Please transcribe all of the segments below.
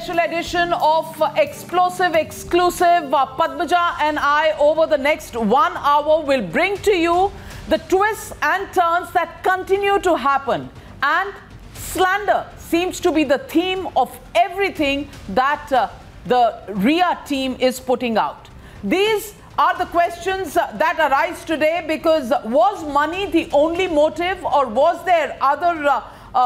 special edition of Explosive Exclusive. Padmaja and I, over the next 1 hour, will bring to you the twists and turns that continue to happen. And slander seems to be the theme of everything that the RIA team is putting out. These are the questions that arise today, because was money the only motive, or was there other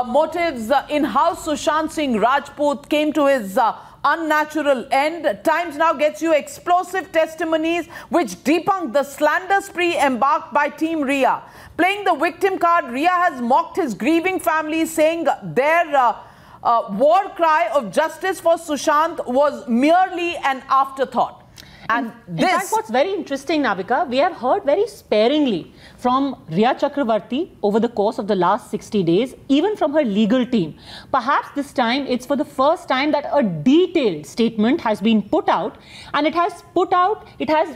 motives in how Sushant Singh Rajput came to his unnatural end? Times Now gets you explosive testimonies which debunk the slander spree embarked by Team RIA. Playing the victim card, RIA has mocked his grieving family, saying their war cry of justice for Sushant was merely an afterthought. And in fact, what's very interesting, Navika, we have heard very sparingly from Rhea Chakravarti over the course of the last 60 days, even from her legal team. Perhaps this time it's for the first time that a detailed statement has been put out, and it has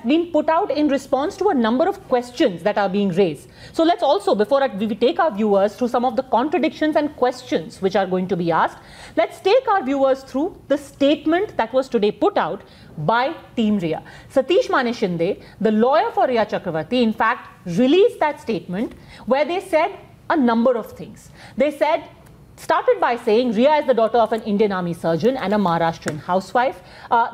been put out in response to a number of questions that are being raised. So let's also, before we take our viewers through some of the contradictions and questions which are going to be asked, let's take our viewers through the statement that was today put out by Team RIA. Satish Mane Shinde, the lawyer for Rhea Chakravarti, in fact, released that statement where they said a number of things. They started by saying Rhea is the daughter of an Indian Army surgeon and a Maharashtrian housewife.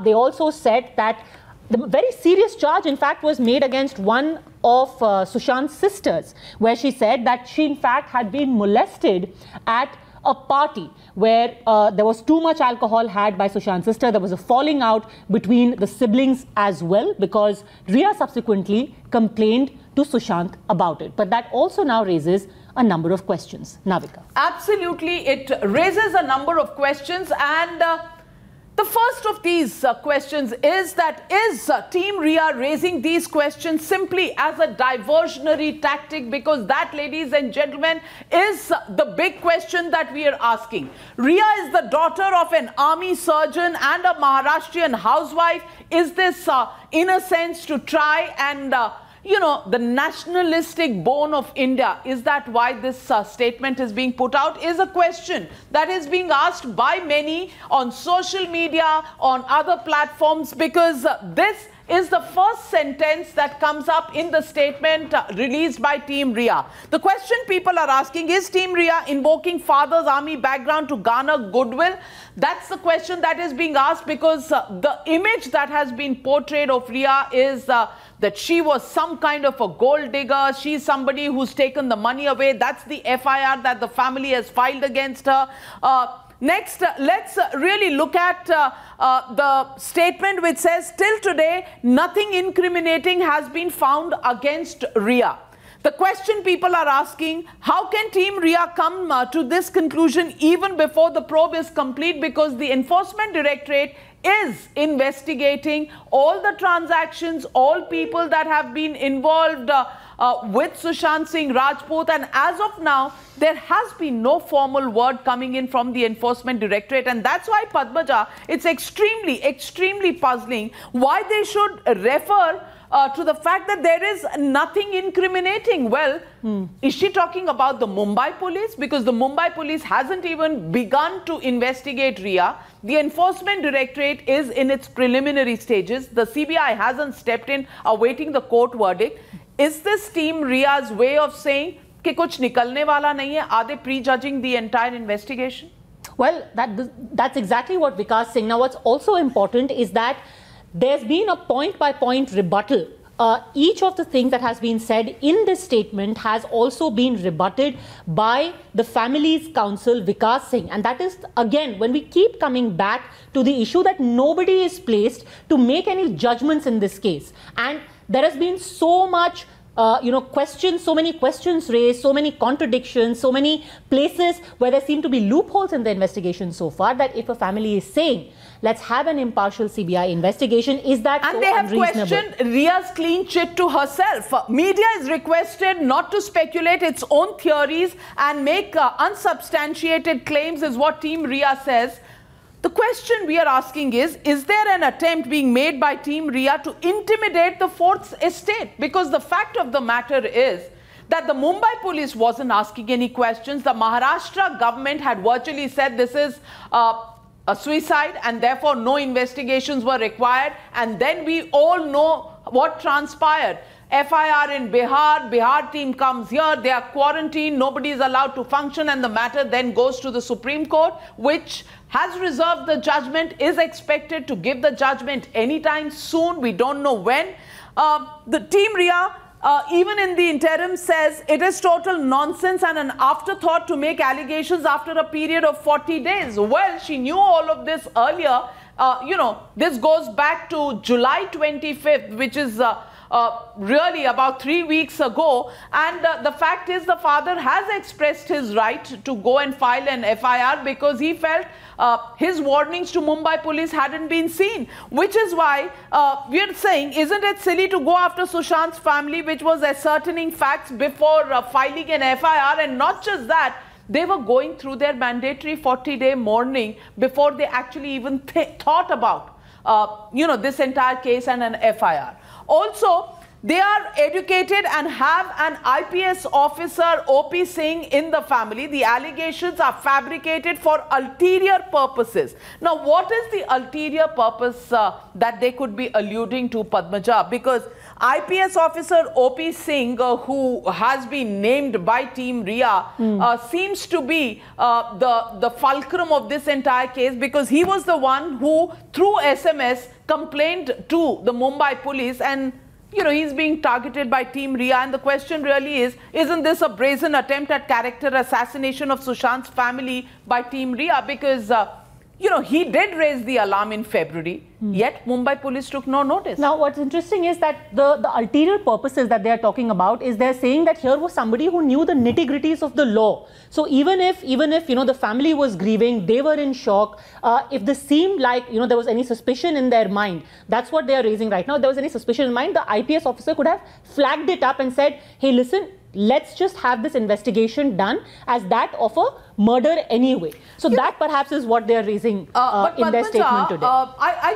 They also said that the very serious charge, in fact, was made against one of Sushant's sisters, where she said that she, in fact, had been molested at a party where there was too much alcohol had by Sushant's sister. There was a falling out between the siblings as well, because Rhea subsequently complained to Sushant about it. But that also now raises a number of questions. Navika. Absolutely, it raises a number of questions, and the first of these questions is that is Team RIA raising these questions simply as a diversionary tactic? Because that, ladies and gentlemen, is the big question that we are asking. RIA is the daughter of an army surgeon and a Maharashtrian housewife. Is this, in a sense, to try and the nationalistic bone of India? Is that why this statement is being put out? Is a question that is being asked by many on social media, on other platforms, because this is the first sentence that comes up in the statement released by Team RIA. The question people are asking is, Team RIA invoking father's army background to garner goodwill? That's the question that is being asked, because the image that has been portrayed of RIA is that she was some kind of a gold digger. She's somebody who's taken the money away. That's the FIR that the family has filed against her. Next, let's really look at the statement which says, till today, nothing incriminating has been found against RIA. The question people are asking, how can Team RIA come to this conclusion even before the probe is complete? Because the Enforcement Directorate is investigating all the transactions, all people that have been involved with Sushant Singh Rajput, and as of now, there has been no formal word coming in from the Enforcement Directorate, and that's why, Padmaja, it's extremely puzzling why they should refer to the fact that there is nothing incriminating. Well, is she talking about the Mumbai police? Because the Mumbai police hasn't even begun to investigate RIA. The Enforcement Directorate is in its preliminary stages. The CBI hasn't stepped in, awaiting the court verdict. Is this Team RIA's way of saying कि कुछ निकलने वाला नहीं है? Are they prejudging the entire investigation? Well, that's exactly what Vikas saying. Now, what's also important is that there's been a point-by-point rebuttal. Each of the things that has been said in this statement has also been rebutted by the family's counsel, Vikas Singh. And that is, again, when we keep coming back to the issue that nobody is placed to make any judgments in this case. And there has been so much questions, so many questions raised, so many contradictions, so many places where there seem to be loopholes in the investigation so far, that if a family is saying, let's have an impartial CBI investigation, is that and so they have unreasonable? questioned RIA's clean chit to herself. Media is requested not to speculate its own theories and make unsubstantiated claims, is what Team RIA says. The question we are asking is there an attempt being made by Team RIA to intimidate the Fourth Estate? Because the fact of the matter is that the Mumbai police wasn't asking any questions. The Maharashtra government had virtually said this is a suicide and therefore no investigations were required. And then we all know what transpired. FIR in Bihar, Bihar team comes here, they are quarantined, nobody is allowed to function, and the matter then goes to the Supreme Court, which has reserved the judgment, is expected to give the judgment anytime soon. We don't know when. The Team Rhea, even in the interim, says it is total nonsense and an afterthought to make allegations after a period of 40 days. Well, she knew all of this earlier. This goes back to July 25th, which is really about 3 weeks ago. And the fact is, the father has expressed his right to go and file an FIR because he felt his warnings to Mumbai police hadn't been seen, which is why we are saying, isn't it silly to go after Sushant's family, which was ascertaining facts before filing an FIR? And not just that, they were going through their mandatory 40-day mourning before they actually even thought about this entire case and an FIR. Also, they are educated and have an IPS officer, OP Singh, in the family. The allegations are fabricated for ulterior purposes. Now, what is the ulterior purpose that they could be alluding to, Padmaja? Because IPS officer OP Singh, who has been named by Team Rhea, seems to be the fulcrum of this entire case, because he was the one who, through SMS, complained to the Mumbai police, and he's being targeted by Team Rhea. And the question really is, isn't this a brazen attempt at character assassination of Sushant's family by Team Rhea? Because he did raise the alarm in February, yet Mumbai police took no notice. Now, what's interesting is that the ulterior purposes that they are talking about is they're saying that here was somebody who knew the nitty-gritties of the law. So even if the family was grieving, they were in shock, if this seemed like there was any suspicion in their mind, that's what they are raising right now. If there was any suspicion in mind, the IPS officer could have flagged it up and said, hey, listen, let's just have this investigation done as that of a murder anyway. So that perhaps is what they are raising in their statement today. I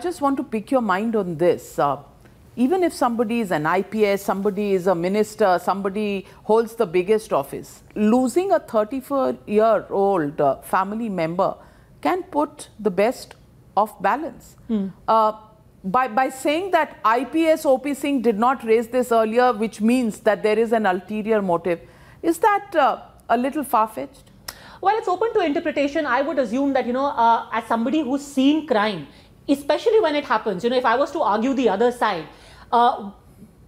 just want to pick your mind on this. Even if somebody is an IPS, somebody is a minister, somebody holds the biggest office, losing a 34-year-old family member can put the best off balance. By saying that IPS OP Singh did not raise this earlier, which means that there is an ulterior motive, is that a little far-fetched? Well, it's open to interpretation. I would assume that, as somebody who's seen crime, especially when it happens, if I was to argue the other side,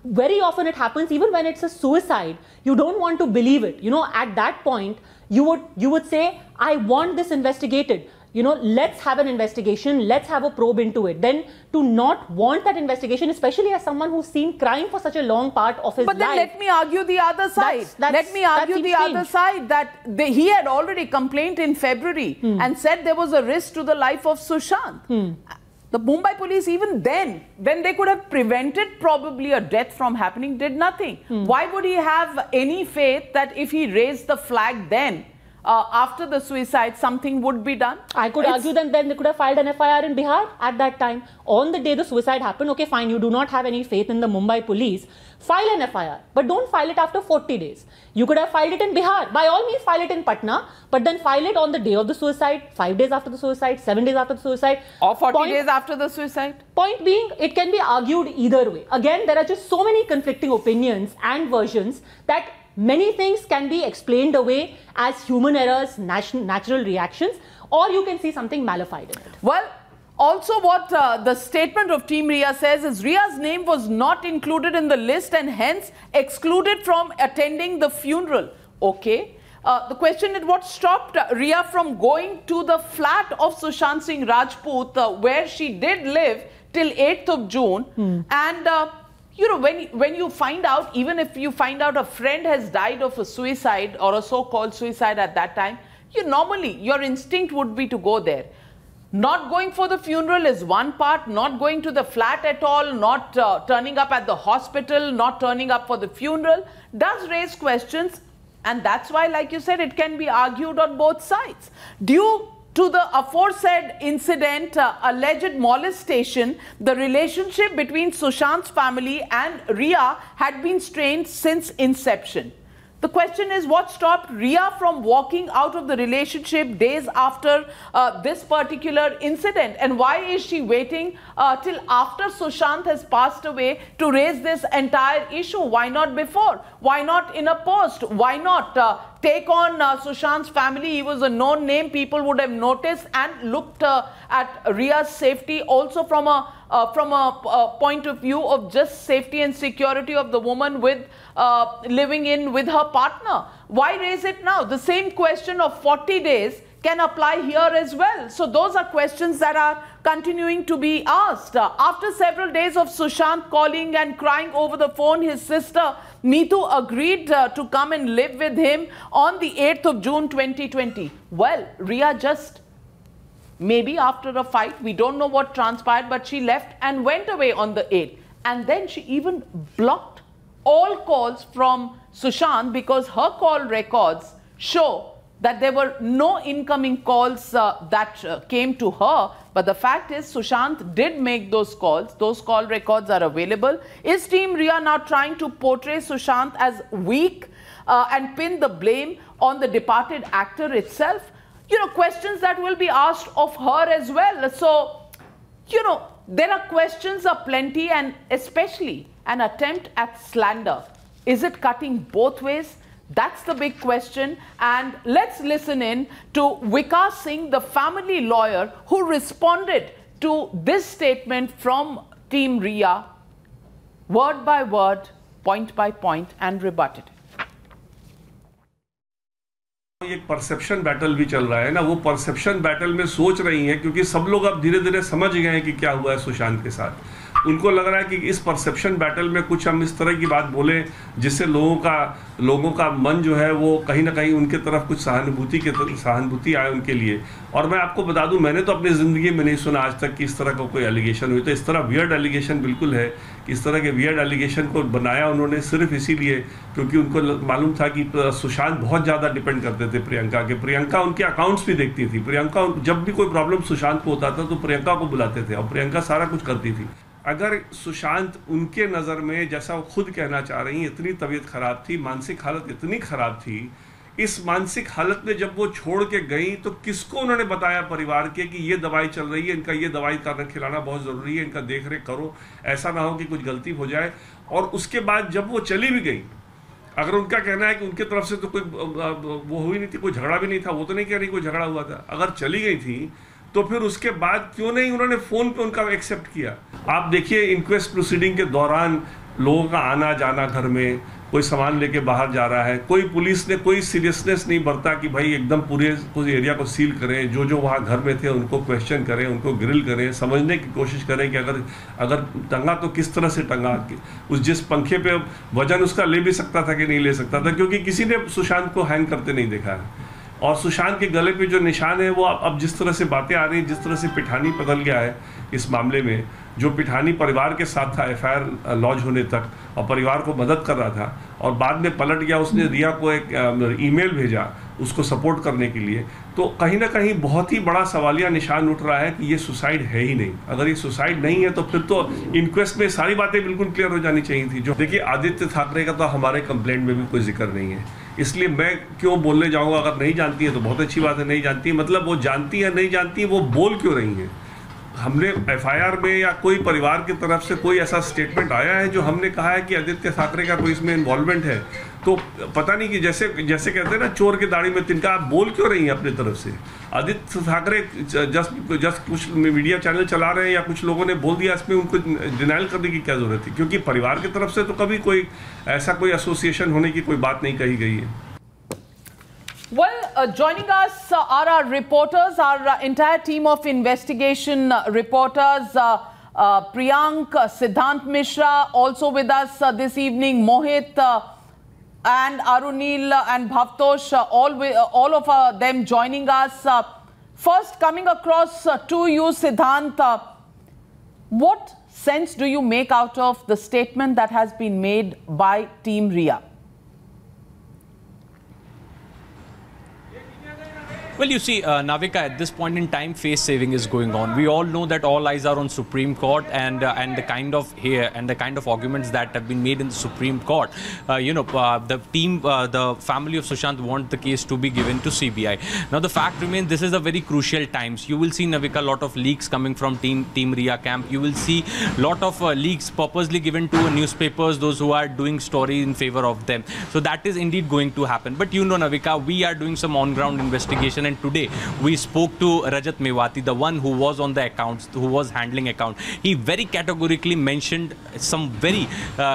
very often it happens even when it's a suicide. You don't want to believe it. At that point, you would say, I want this investigated. Let's have an investigation, let's have a probe into it. Then to not want that investigation, especially as someone who's seen crime for such a long part of his life. But then let me argue the other side. Let me argue the other side that he had already complained in February and said there was a risk to the life of Sushant. The Mumbai police, even then, when they could have prevented probably a death from happening, did nothing. Why would he have any faith that if he raised the flag then, after the suicide, something would be done? I could argue that then they could have filed an FIR in Bihar at that time. On the day the suicide happened, okay, fine, you do not have any faith in the Mumbai police, file an FIR, but don't file it after 40 days. You could have filed it in Bihar. By all means, file it in Patna, but then file it on the day of the suicide, 5 days after the suicide, 7 days after the suicide. Or 40 days after the suicide. Point being, it can be argued either way. Again, there are just so many conflicting opinions and versions that many things can be explained away as human errors, natural reactions, or you can see something malified in it. Well, also what the statement of Team Rhea says is Rhea's name was not included in the list and hence excluded from attending the funeral. Okay. The question is, what stopped Rhea from going to the flat of Sushant Singh Rajput, where she did live till 8th of June. And when you find out, even if you find out a friend has died of a suicide or a so-called suicide at that time, normally your instinct would be to go there. Not going for the funeral is one part, not going to the flat at all, not turning up at the hospital, not turning up for the funeral does raise questions. And that's why, like you said, it can be argued on both sides. Due to the aforesaid incident, alleged molestation, the relationship between Sushant's family and Rhea had been strained since inception. The question is, what stopped Rhea from walking out of the relationship days after this particular incident? And why is she waiting till after Sushant has passed away to raise this entire issue? Why not before? Why not in a post? Why not take on Sushant's family? He was a known name. People would have noticed and looked at Rhea's safety also from a point of view of just safety and security of the woman with living in with her partner. Why raise it now? The same question of 40 days can apply here as well. So those are questions that are continuing to be asked. After several days of Sushant calling and crying over the phone, his sister Neetu agreed to come and live with him on the 8th of June 2020. Well, Rhea just maybe after a fight, we don't know what transpired, but she left and went away on the 8th. And then she even blocked all calls from Sushant because her call records show that there were no incoming calls that came to her. But the fact is, Sushant did make those calls. Those call records are available. Is Team Rhea now trying to portray Sushant as weak and pin the blame on the departed actor itself? You know, questions that will be asked of her as well. So, you know, there are questions aplenty, and especially an attempt at slander. Is it cutting both ways? That's the big question. And let's listen in to Vikas Singh, the family lawyer, who responded to this statement from Team Rhea, word by word, point by point, and rebutted it. एक perception battle भी चल रहा है ना, वो perception battle में सोच रही हैं, क्योंकि सब लोग अब धीरे धीरे समझ गए हैं कि क्या हुआ है सुशांत के साथ। उनको लग रहा है कि इस परसेप्शन बैटल में कुछ हम इस तरह की बात बोलें जिससे लोगों का मन जो है वो कहीं ना कहीं उनके तरफ कुछ सहानुभूति आए उनके लिए। और मैं आपको बता दूं, मैंने तो अपनी ज़िंदगी में नहीं सुना आज तक कि इस तरह का कोई एलिगेशन हुई। तो इस तरह वियर्ड एलिगेशन बिल्कुल है। इस तरह के वियर्ड एलिगेशन को बनाया उन्होंने सिर्फ इसीलिए क्योंकि उनको मालूम था कि सुशांत बहुत ज़्यादा डिपेंड करते थे प्रियंका के। प्रियंका उनके अकाउंट्स भी देखती थी। प्रियंका जब भी कोई प्रॉब्लम सुशांत को होता था तो प्रियंका को बुलाते थे और प्रियंका सारा कुछ करती थी। अगर सुशांत उनके नज़र में, जैसा वो खुद कहना चाह रही हैं, इतनी तबीयत ख़राब थी, मानसिक हालत इतनी ख़राब थी, इस मानसिक हालत में जब वो छोड़ के गई तो किसको उन्होंने बताया परिवार के कि ये दवाई चल रही है, इनका ये दवाई खिलाना बहुत ज़रूरी है, इनका देख रेख करो, ऐसा ना हो कि कुछ गलती हो जाए। और उसके बाद जब वो चली भी गई, अगर उनका कहना है कि उनके तरफ से तो कोई वो हुई नहीं थी, कोई झगड़ा भी नहीं था, वो तो नहीं कह रही कोई झगड़ा हुआ था, अगर चली गई थी तो फिर उसके बाद क्यों नहीं उन्होंने फ़ोन पे उनका एक्सेप्ट किया। आप देखिए इंक्वेस्ट प्रोसीडिंग के दौरान लोगों का आना जाना, घर में कोई सामान लेके बाहर जा रहा है, कोई पुलिस ने कोई सीरियसनेस नहीं बरता कि भाई एकदम पूरे एरिया को सील करें, जो वहाँ घर में थे उनको क्वेश्चन करें, उनको ग्रिल करें, समझने की कोशिश करें कि अगर टंगा तो किस तरह से टंगा, उस जिस पंखे पे वजन उसका ले भी सकता था कि नहीं ले सकता था, क्योंकि किसी ने सुशांत को हैंग करते नहीं देखा है। और सुशांत के गले पे जो निशान है वो अब जिस तरह से बातें आ रही हैं, जिस तरह से पिठानी बदल गया है इस मामले में, जो पिठानी परिवार के साथ था एफआईआर लॉन्च होने तक और परिवार को मदद कर रहा था और बाद में पलट गया, उसने रिया को एक ईमेल भेजा उसको सपोर्ट करने के लिए, तो कहीं ना कहीं बहुत ही बड़ा सवालिया निशान उठ रहा है कि ये सुसाइड है ही नहीं। अगर ये सुसाइड नहीं है तो फिर तो इंक्वेस्ट में सारी बातें बिल्कुल क्लियर हो जानी चाहिए थी। जो देखिए आदित्य ठाकरे का तो हमारे कंप्लेंट में भी कोई जिक्र नहीं है, इसलिए मैं क्यों बोलने जाऊंगा। अगर नहीं जानती है तो बहुत अच्छी बात है, नहीं जानती है मतलब वो जानती है, नहीं जानती है वो बोल क्यों रही है। हमने एफआईआर में या कोई परिवार की तरफ से कोई ऐसा स्टेटमेंट आया है जो हमने कहा है कि आदित्य ठाकरे का कोई इसमें इन्वॉल्वमेंट है, तो पता नहीं कि जैसे कहते हैं ना चोर के दाढ़ी में तिनका, आप बोल क्यों रही हैं अपनी तरफ से। आदित्य ठाकरे जस्ट कुछ मीडिया चैनल चला रहे हैं या कुछ लोगों ने बोल दिया, इसमें उनको डिनाइल करने की क्या जरूरत थी, क्योंकि परिवार की तरफ से तो कभी कोई ऐसा कोई एसोसिएशन होने की कोई बात नहीं कही गई है। Well, joining us are our reporters, our entire team of investigation reporters, Priyank, Siddhant Mishra, also with us this evening, Mohit and Arunil and Bhavtosh, all of them joining us. First, coming across to you, Siddhant, what sense do you make out of the statement that has been made by Team Rhea? Well, you see, Navika, at this point in time, face saving is going on. We all know that all eyes are on Supreme Court and the kind of arguments that have been made in the Supreme Court. The family of Sushant want the case to be given to CBI. Now, the fact remains, this is a very crucial times. You will see, Navika, a lot of leaks coming from Team Rhea camp. You will see a lot of leaks purposely given to newspapers, those who are doing story in favor of them. So that is indeed going to happen. But you know, Navika, we are doing some on-ground investigation, and today we spoke to Rajat Mewati, the one who was on the accounts, who was handling account. He very categorically mentioned some very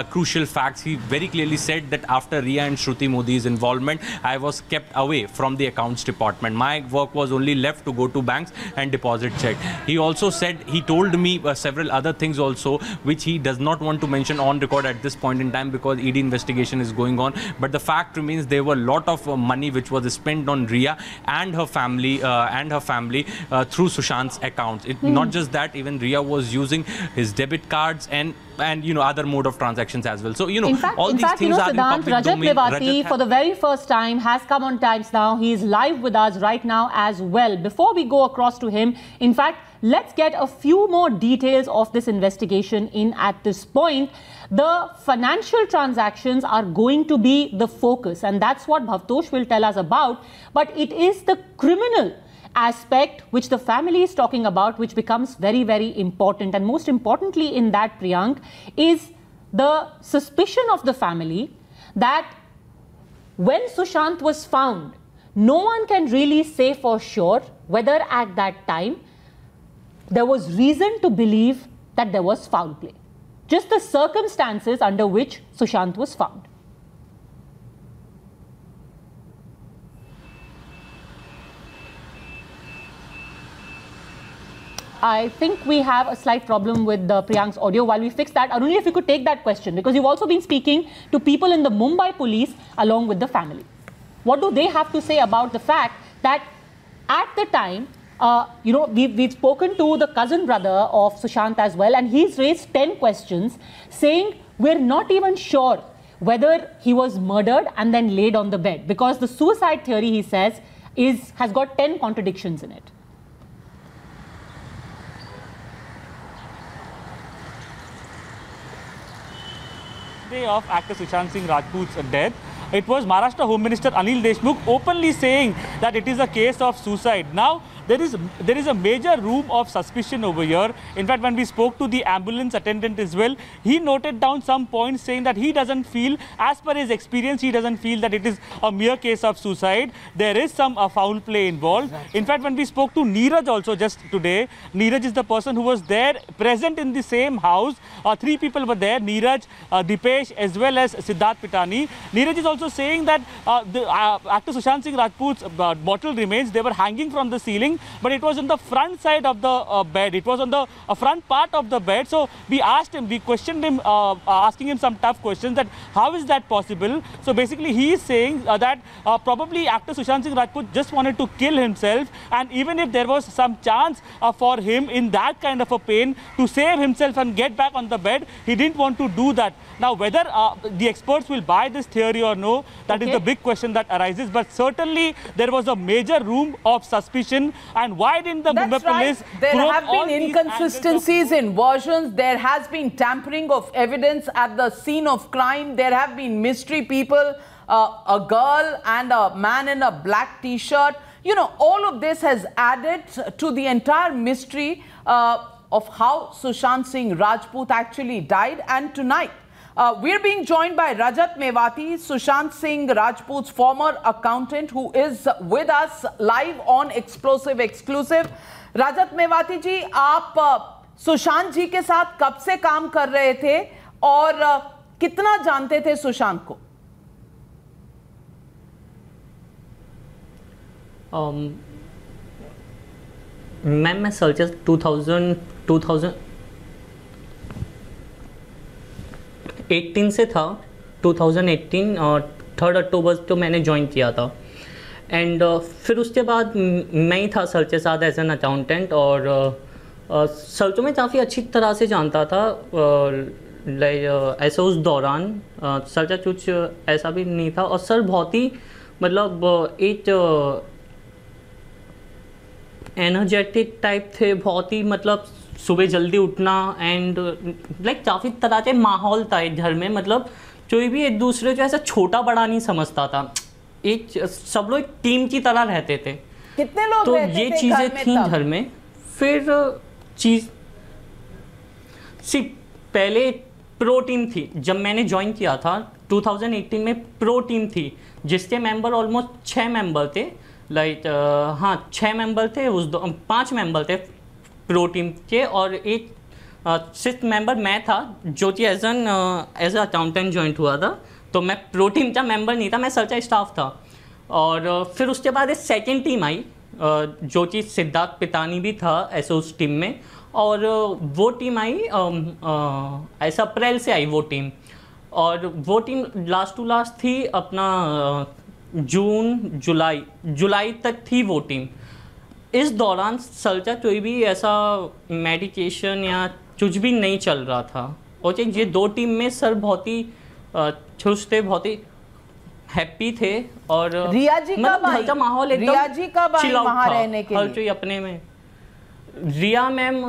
crucial facts. He very clearly said that after Rhea and Shruti Modi's involvement, I was kept away from the accounts department. My work was only left to go to banks and deposit check. He also said, he told me several other things also, which he does not want to mention on record at this point in time because ED investigation is going on. But the fact remains, there were a lot of money which was spent on Rhea and her family through Sushant's accounts. Not just that, even Rhea was using his debit cards and other mode of transactions as well. So all these things are in public Rajat domain. Mewati, for the very first time, has come on Times Now. He is live with us right now as well. Before we go across to him, in fact, let's get a few more details of this investigation in at this point. The financial transactions are going to be the focus, and that's what Bhavtosh will tell us about. But it is the criminal aspect which the family is talking about, which becomes very, very important. And most importantly in that, Priyank, is the suspicion of the family that when Sushant was found, no one can really say for sure whether at that time there was reason to believe that there was foul play. Just the circumstances under which Sushant was found. I think we have a slight problem with Priyank's audio. While we fix that, Aruni, if you could take that question, because you've also been speaking to people in the Mumbai police along with the family. What do they have to say about the fact that at the time, we've spoken to the cousin brother of Sushant as well, and he's raised 10 questions saying we're not even sure whether he was murdered and then laid on the bed, because the suicide theory, he says, has got 10 contradictions in it. Day of actor Sushant Singh Rajput's death, it was Maharashtra Home Minister Anil Deshmukh openly saying that it is a case of suicide. Now, there is a major room of suspicion over here. In fact, when we spoke to the ambulance attendant as well, he noted down some points saying that he doesn't feel, as per his experience, he doesn't feel that it is a mere case of suicide. There is some foul play involved. In fact, when we spoke to Neeraj also just today, Neeraj is the person who was there, present in the same house. 3 people were there, Neeraj, Dipesh, as well as Siddharth Pitani. Neeraj is also saying that actor Sushant Singh Rajput's bottle remains, they were hanging from the ceiling, but it was on the front side of the bed. It was on the front part of the bed. So we asked him, we questioned him, asking him some tough questions that how is that possible? So basically he is saying that probably actor Sushant Singh Rajput just wanted to kill himself, and even if there was some chance for him in that kind of a pain to save himself and get back on the bed, he didn't want to do that. Now, whether the experts will buy this theory or no, that is the big question that arises. But certainly there was a major room of suspicion. And why didn't the Mumbai police? There have been inconsistencies in versions. There has been tampering of evidence at the scene of crime. There have been mystery people, a girl and a man in a black T-shirt. You know, all of this has added to the entire mystery of how Sushant Singh Rajput actually died. And tonight, we're being joined by Rajat Mewati, Sushant Singh Rajput's former accountant, who is with us live on Explosive Exclusive. Rajat Mewati जी, आप सुशांत जी के साथ कब से काम कर रहे थे और कितना जानते थे सुशांत को? मैम, मैं सर्चेस 2018 से था, 2018 और 3 अक्टूबर तो मैंने ज्वाइन किया था। एंड फिर उसके बाद मैं ही था सर के साथ एज एन अकाउंटेंट, और सर तो मैं काफ़ी अच्छी तरह से जानता था। ऐसे उस दौरान सर का कुछ ऐसा भी नहीं था, और सर बहुत ही मतलब एक एनर्जेटिक टाइप थे, बहुत ही मतलब सुबह जल्दी उठना एंड लाइक काफ़ी तरह के माहौल था एक घर में, मतलब कोई भी एक दूसरे को ऐसा छोटा बड़ा नहीं समझता था, एक सब लोग एक टीम की तरह रहते थे। कितने लोग तो रहते ये थे चीज़ें घर में थी तब? घर में। फिर चीज़ पहले प्रो टीम थी, जब मैंने ज्वाइन किया था 2018 में प्रो टीम थी जिसके मेंबर ऑलमोस्ट 6 मेंबर थे, लाइक हाँ 6 मेंबर थे, 5 मेंबर थे प्रो टीम के और एक 6th मेंबर मैं था जो कि एज ए अकाउंटेंट ज्वाइन हुआ था। तो मैं प्रो टीम का मेंबर नहीं था, मैं सर्चा स्टाफ था। और फिर उसके बाद एक सेकेंड टीम आई जो कि सिद्धार्थ पितानी भी था ऐसे उस टीम में, और वो टीम आई ऐसा अप्रैल से आई वो टीम, और वो टीम लास्ट टू लास्ट थी अपना जून जुलाई तक थी वो टीम। इस दौरान सल्चा कोई भी ऐसा मेडिकेशन या कुछ भी नहीं चल रहा था। और ये 2 टीम में सर बहुत ही खुश थे, बहुत ही हैप्पी थे। और रिया जी कब आई? का माहौल एकदम रिया जी कब आई chill out वहाँ था, रहने के हर लिए? कोई अपने में। रिया मैम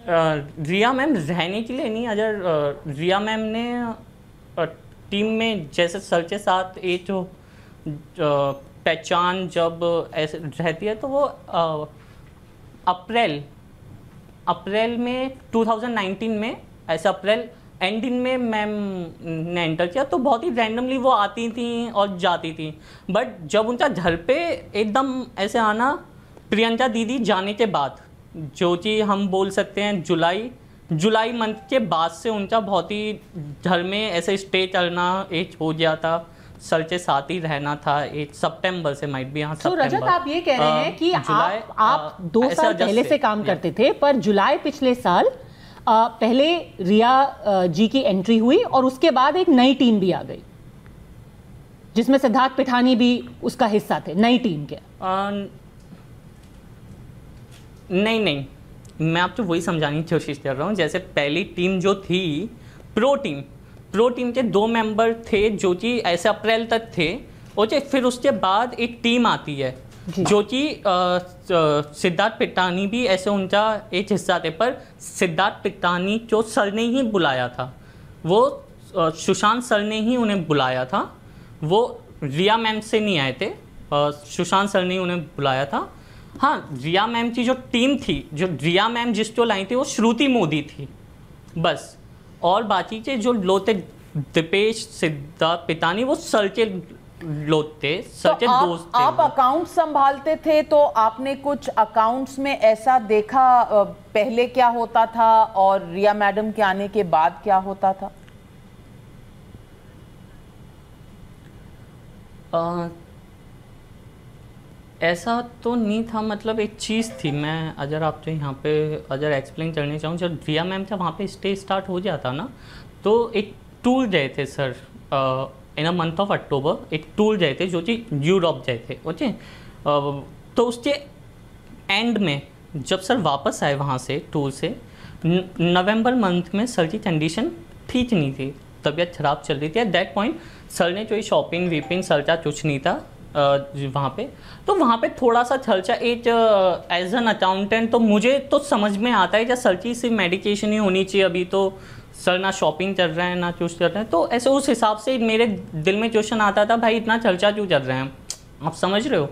रहने के लिए नहीं, अगर रिया मैम ने टीम में जैसे सर के साथ एक जो पहचान जब ऐसे रहती है तो वो अप्रैल में 2019 में ऐसे अप्रैल एंडिंग में मैम ने एंटर किया। तो बहुत ही रैंडमली वो आती थी और जाती थी, बट जब उनका घर पे एकदम ऐसे आना प्रियंका दीदी जाने के बाद, जो कि हम बोल सकते हैं जुलाई मंथ के बाद से उनका बहुत ही घर में ऐसे स्टे करना एक हो गया था, सर के साथ ही रहना था। एक सितंबर से माइट भी, हाँ तो रजत आप ये कह रहे हैं कि आप 2 साल पहले से काम करते थे, पर जुलाई पिछले साल पहले रिया जी की एंट्री हुई और उसके बाद एक नई टीम भी आ गई जिसमें सिद्धार्थ पिठानी भी उसका हिस्सा थे, नई टीम के। नहीं, मैं आपको वही समझाने की कोशिश कर रहा हूँ। जैसे पहली टीम जो थी प्रो टीम के 2 मेंबर थे जो कि ऐसे अप्रैल तक थे। ओके, फिर उसके बाद एक टीम आती है जो कि सिद्धार्थ पिटानी भी ऐसे उनका एक हिस्सा थे, पर सिद्धार्थ पिटानी जो सर ने ही बुलाया था, वो सुशांत सर ने ही उन्हें बुलाया था, वो रिया मैम से नहीं आए थे, सुशांत सर ने ही उन्हें बुलाया था। हाँ, रिया मैम की जो टीम थी, जो रिया मैम जिसको लाई थी वो श्रुति मोदी थी बस, और बाकी के जो लोग थे दिपेश सिद्धार्थ पितानी वो सर के लोग थे, सर के दोस्त थे। आप अकाउंट संभालते थे तो आपने कुछ अकाउंट्स में ऐसा देखा पहले क्या होता था और रिया मैडम के आने के बाद क्या होता था? ऐसा तो नहीं था, मतलब एक चीज़ थी, मैं अगर आपको यहाँ पे अगर एक्सप्लेन करने चाहूँ, जब रिया मैम का वहाँ पे स्टे स्टार्ट हो जाता ना, तो एक टूर गए थे sir in a month of October, एक टूर गए थे जो कि यूरोप गए थे। ओके, तो उसके एंड में जब सर वापस आए वहाँ से टूर से, नवंबर मंथ में सर की कंडीशन ठीक नहीं थी, तबीयत ख़राब चल रही थी। एट दैट पॉइंट सर ने कोई शॉपिंग वीपिंग सर का कुछ नहीं था वहाँ पे, तो वहाँ पे थोड़ा सा खर्चा एक एज एन अकाउंटेंट तो मुझे तो समझ में आता है कि सर की सिर्फ मेडिकेशन ही होनी चाहिए, अभी तो सर ना शॉपिंग कर रहे हैं ना कुछ कर रहे हैं, तो ऐसे उस हिसाब से मेरे दिल में क्वेश्चन आता था, भाई इतना खर्चा क्यों कर रहे हैं, आप समझ रहे हो।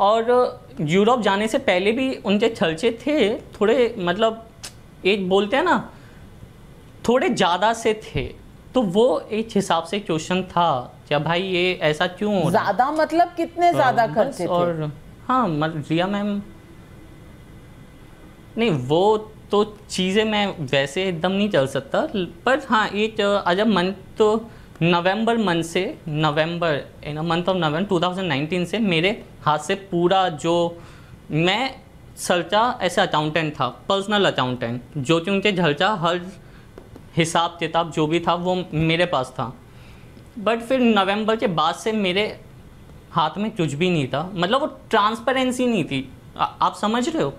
और यूरोप जाने से पहले भी उनके खर्चे थे थोड़े, मतलब एक बोलते हैं ना थोड़े ज़्यादा से थे, तो वो एक हिसाब से क्वेश्चन था क्या भाई ये ऐसा क्यों हो रहा है? ज्यादा मतलब कितने ज्यादा खर्चे थे? और हाँ, रिया मैम नहीं, वो तो चीज़ें मैं वैसे एकदम नहीं चल सकता, पर हाँ एक अजब मंथ तो नवंबर इन मंथ ऑफ नवंबर 2019 से मेरे हाथ से पूरा, जो मैं सरचा ऐसे अकाउंटेंट था, पर्सनल अकाउंटेंट, जो कि उनके घर का हर हिसाब किताब जो भी था वो मेरे पास था। बट फिर नवंबर के बाद से मेरे हाथ में कुछ भी नहीं था, मतलब वो ट्रांसपेरेंसी नहीं थी, आप समझ रहे हो।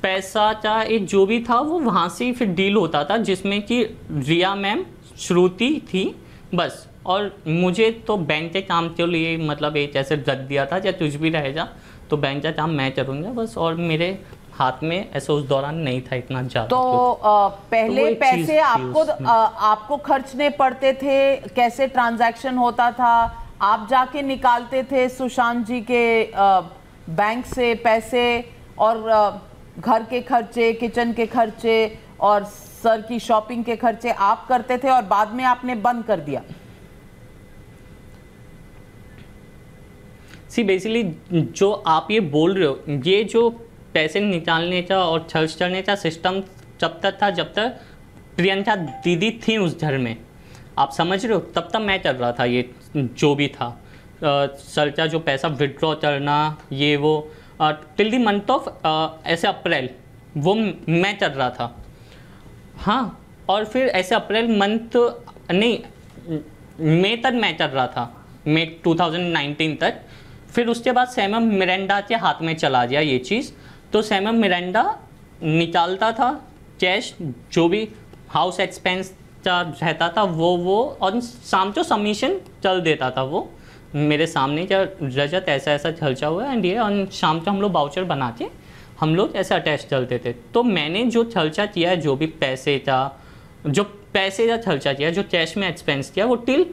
पैसा का एक जो भी था वो वहाँ से ही फिर डील होता था, जिसमें कि रिया मैम, श्रुति थी बस, और मुझे तो बैंक के काम के लिए मतलब एक ऐसे रख दिया था या कुछ भी रहेगा तो बैंक जा जहाँ मैं चलूँगा बस, और मेरे हाथ में ऐसे उस दौरान नहीं था इतना ज़्यादा। तो पहले तो वो एक पैसे चीज़ थी आपको खर्चने पड़ते थे, कैसे ट्रांजैक्शन होता था? आप जाके निकालते थे सुशांत जी के बैंक से पैसे, और घर के खर्चे, किचन के खर्चे और सर की शॉपिंग के खर्चे आप करते थे और बाद में आपने बंद कर दिया? बेसिकली जो आप ये बोल रहे हो, ये जो पैसे निकालने का और खर्च करने का सिस्टम जब तक था जब तक प्रियंका दीदी थी उस घर में, आप समझ रहे हो, तब तक मैं चल रहा था ये जो भी था। सर का जो पैसा विड्रॉ करना ये वो टिल द मंथ ऑफ ऐसे अप्रैल वो मैं चल रहा था। हाँ, और फिर ऐसे अप्रैल मंथ नहीं, मई तक मैं चल रहा था, मई 2019 तक। फिर उसके बाद सैम मिरांडा के हाथ में चला गया ये चीज़। तो सैम मिरांडा निकालता था कैश, जो भी हाउस एक्सपेंस का रहता था वो और शाम को सबमिशन चल देता था वो मेरे सामने, क्या रजत ऐसा ऐसा खर्चा हुआ है एंड ये, और शाम को हम लोग बाउचर बना के हम लोग ऐसे अटैच चलते थे। तो मैंने जो खर्चा किया है, जो भी पैसे का खर्चा किया, जो कैश में एक्सपेंस किया, वो टिल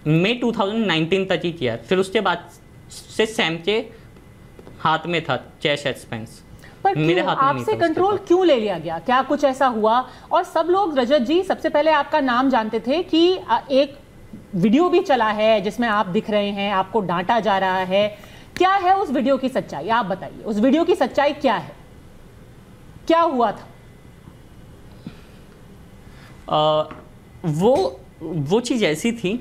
मई 2019 तक ही किया। फिर उसके बाद से सैम के हाथ में था कैश एक्सपेंस, पर मेरे हाथ में आपसे कंट्रोल क्यों ले लिया गया? क्या कुछ ऐसा हुआ? और सब लोग, रजत जी, सबसे पहले आपका नाम जानते थे कि एक वीडियो भी चला है जिसमें आप दिख रहे हैं, आपको डांटा जा रहा है। क्या है उस वीडियो की सच्चाई? आप बताइए, उस वीडियो की सच्चाई क्या है? क्या हुआ था? वो चीज़ ऐसी थी,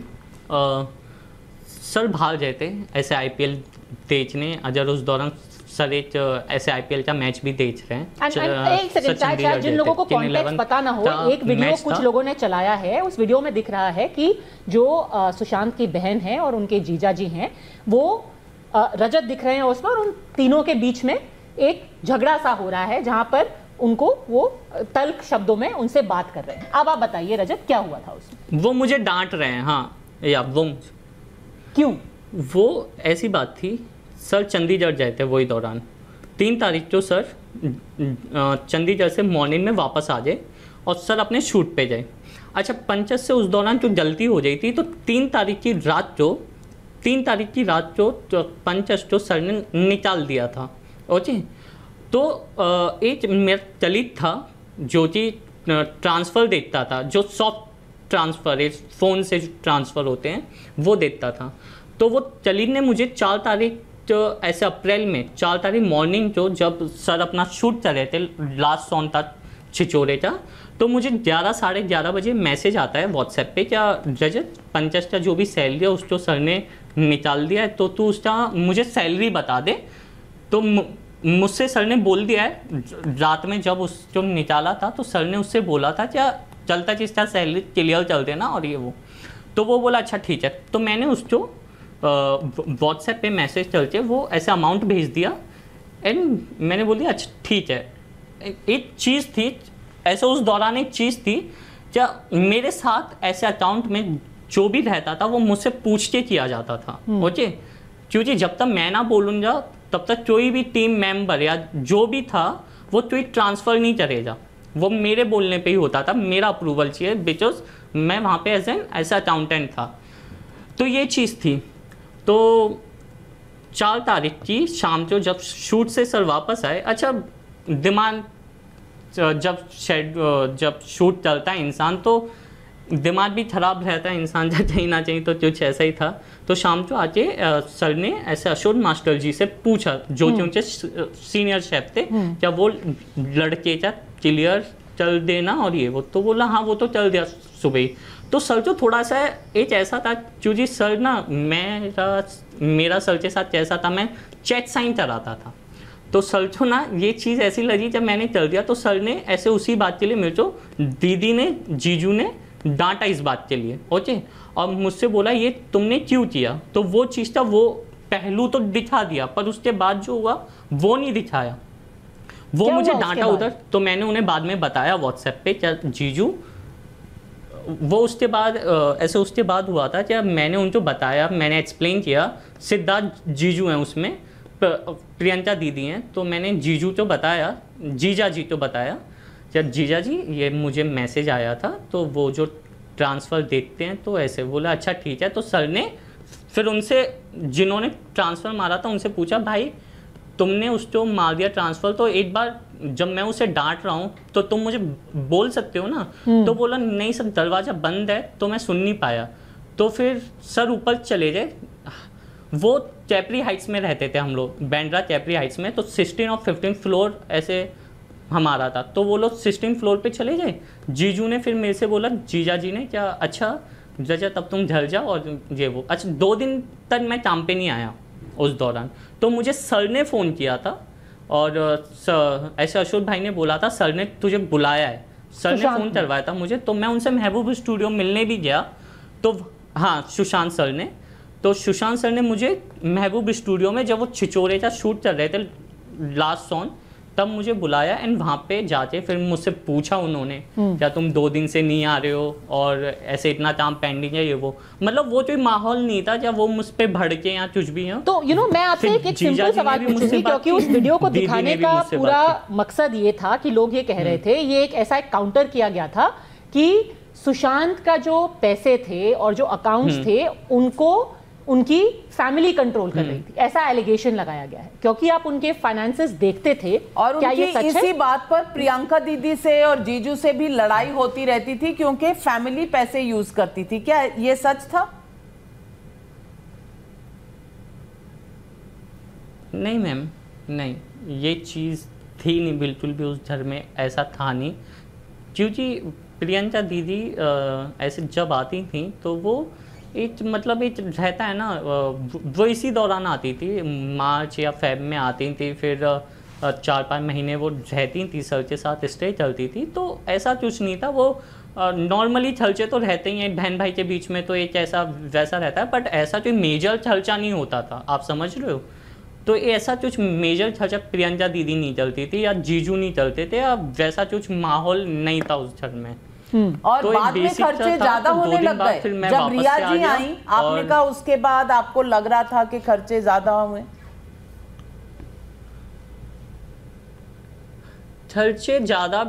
सर बाहर गए थे ऐसे IPL देखने, अगर उस दौरान सर एक ऐसे IPL का मैच भी देख रहे हैं। एक सेकंड, शायद जिन लोगों को कॉन्टेक्स्ट पता ना हो, एक वीडियो कुछ लोगों ने चलाया है। उस वीडियो में दिख रहा है कि जो सुशांत की बहन है और उनके जीजा जी हैं, वो रजत दिख रहे हैं उसमें, और उन तीनों के बीच में एक झगड़ा सा हो रहा है जहां पर उनको वो तल्ख शब्दों में उनसे बात कर रहे हैं। अब आप बताइए रजत, क्या हुआ था उसमें? वो मुझे डांट रहे हैं। हाँ, या वो क्यों? वो ऐसी बात थी, सर चंडीगढ़ गए थे वही दौरान 3 तारीख को सर चंडीगढ़ से मॉर्निंग में वापस आ जाए और सर अपने शूट पे जाए। अच्छा, पंचस से उस दौरान जो गलती हो गई थी, तो 3 तारीख की रात को तो पंचस को सर ने निकाल दिया था। ओके, तो एक मेरा कलीग था जो कि ट्रांसफ़र देखता था, जो सॉफ्ट ट्रांसफ़र फ़ोन से ट्रांसफ़र होते हैं वो देखता था। तो वो कलीग ने मुझे 4 तारीख तो ऐसे अप्रैल में 4 तारीख मॉर्निंग को, जब सर अपना शूट कर रहे थे लास्ट सॉन्ग था छिचोरे का, तो मुझे 11 साढ़े 11 बजे मैसेज आता है व्हाट्सएप पे, क्या रजत पंचस का जो भी सैलरी है उसको सर ने निकाल दिया है, तो तू उसका मुझे सैलरी बता दे। तो मुझसे सर ने बोल दिया है रात में जब उसको निकाला था, तो सर ने उससे बोला था क्या चलता जिसका सैलरी क्लियर चल देना और ये वो। तो वो बोला अच्छा ठीक है। तो मैंने उसको व्हाट्सएप पे मैसेज चलते वो ऐसा अमाउंट भेज दिया एंड मैंने बोल दिया अच्छा ठीक है। एक चीज़ थी ऐसा, उस दौरान एक चीज़ थी क्या मेरे साथ ऐसे अकाउंट में जो भी रहता था वो मुझसे पूछ के किया जाता था। ओके, क्योंकि जब तक मैं ना बोलूँगा तब तक कोई भी टीम मेंबर या जो भी था वो कोई ट्रांसफ़र नहीं करेगा, वो मेरे बोलने पे ही होता था, मेरा अप्रूवल चाहिए, बिकॉज मैं वहाँ पे ऐसा अकाउंटेंट था। तो ये चीज़ थी। तो 4 तारीख की शाम को जब शूट से सर वापस आए, अच्छा दिमाग जब शूट चलता है इंसान तो दिमाग भी ख़राब रहता है इंसान का कहीं ना कहीं, तो कुछ ऐसा ही था। तो शाम को आके सर ने ऐसे अशोक मास्टर जी से पूछा जो कि उनके सीनियर शेफ थे, क्या वो लड़के का क्लियर चल देना और ये वो। तो बोला हाँ वो तो चल दिया सुबह ही। तो सर को थोड़ा सा एक ऐसा था क्योंकि सर ना मेरा सर के साथ कैसा था, मैं चेक साइन कराता था। तो सर को ना ये चीज़ ऐसी लगी जब मैंने चल दिया, तो सर ने ऐसे उसी बात के लिए मेरे को दीदी ने जीजू ने डांटा इस बात के लिए। ओके, और मुझसे बोला ये तुमने क्यों किया। तो वो चीज़ था, वो पहलू तो दिखा दिया पर उसके बाद जो हुआ वो नहीं दिखाया, वो मुझे डांटा उधर। तो मैंने उन्हें बाद में बताया व्हाट्सएप पे क्या जीजू वो उसके बाद ऐसे उसके बाद हुआ था जब मैंने उनको बताया, मैंने एक्सप्लेन किया, सिद्धार्थ जीजू हैं उसमें, प्रियंका दीदी हैं, तो मैंने जीजू तो बताया, जीजा जी तो बताया, जब जीजा जी ये मुझे मैसेज आया था तो वो जो ट्रांसफ़र देखते हैं तो ऐसे बोला अच्छा ठीक है। तो सर ने फिर उनसे जिन्होंने ट्रांसफ़र मारा था उनसे पूछा भाई तुमने उसको मार दिया ट्रांसफ़र, तो एक बार जब मैं उसे डांट रहा हूँ तो तुम मुझे बोल सकते हो ना। तो बोला नहीं सर दरवाज़ा बंद है तो मैं सुन नहीं पाया। तो फिर सर ऊपर चले गए, वो चैपरी हाइट्स में रहते थे हम लोग, बैंड्रा चैपरी हाइट्स में, तो 16 और 15 फ्लोर ऐसे हमारा था, तो वो लोग 16 फ्लोर पे चले गए। जीजू ने फिर मेरे से बोला, जीजा जी ने क्या अच्छा जजा तब तुम ढल जाओ और ये वो। अच्छा 2 दिन तक मैं काम पे नहीं आया उस दौरान, तो मुझे सर ने फ़ोन किया था और ऐसे अशोक भाई ने बोला था सर ने तुझे बुलाया है, सर ने फ़ोन करवाया था मुझे। तो मैं उनसे महबूब स्टूडियो मिलने भी गया, तो हाँ सुशांत सर ने, तो सुशांत सर ने मुझे महबूब स्टूडियो में जब वो छिचोरे का शूट कर रहे थे लास्ट सॉन्ग, तब मुझे बुलाया एंड वहाँ पे जाके फिर मुझसे पूछा उन्होंने क्या तुम 2 दिन से नहीं आ रहे हो और ऐसे इतना काम पेंडिंग है ये वो। मतलब वो कोई माहौल नहीं था जब वो मुझ पे भड़के या कुछ भी हो। तो मैं आपसे एक सिंपल सवाल पूछूंगी, क्योंकि उस वीडियो को दिखाने का पूरा मकसद ये था कि लोग ये कह रहे थे, ये एक ऐसा काउंटर किया गया था कि सुशांत का जो पैसे थे और जो अकाउंट्स थे उनको उनकी फैमिली कंट्रोल कर रही थी, ऐसा एलिगेशन लगाया गया है, क्योंकि आप उनके फाइनेंसेस देखते थे। और क्या ये सच इसी बात पर प्रियंका दीदी से और जीजू से भी लड़ाई होती रहती थी क्योंकि फैमिली पैसे यूज करती थी, क्या ये सच था? नहीं मैम, नहीं ये चीज़ थी नहीं, बिल्कुल भी उस घर में ऐसा था नहीं। क्योंकि प्रियंका दीदी ऐसे जब आती थी तो वो एक मतलब एक रहता है ना, वो इसी दौरान आती थी, मार्च या फेब में आती थी, फिर 4-5 महीने वो रहती थी, सर के साथ स्टे चलती थी। तो ऐसा कुछ नहीं था, वो नॉर्मली छलचे तो रहते ही हैं बहन भाई के बीच में, तो एक ऐसा वैसा रहता है, बट ऐसा कोई मेजर छलचा नहीं होता था, आप समझ रहे हो। तो ऐसा कुछ मेजर छलचा प्रियंका दीदी नहीं चलती थी या जीजू नहीं चलते थे, या वैसा कुछ माहौल नहीं था उस घर में। और तो बाद में खर्चे ज्यादा होने लग गए जब रिया जी आई, आपने कहा उसके बाद आपको लग रहा था कि खर्चे ज्यादा हुए? खर्चे ज्यादा,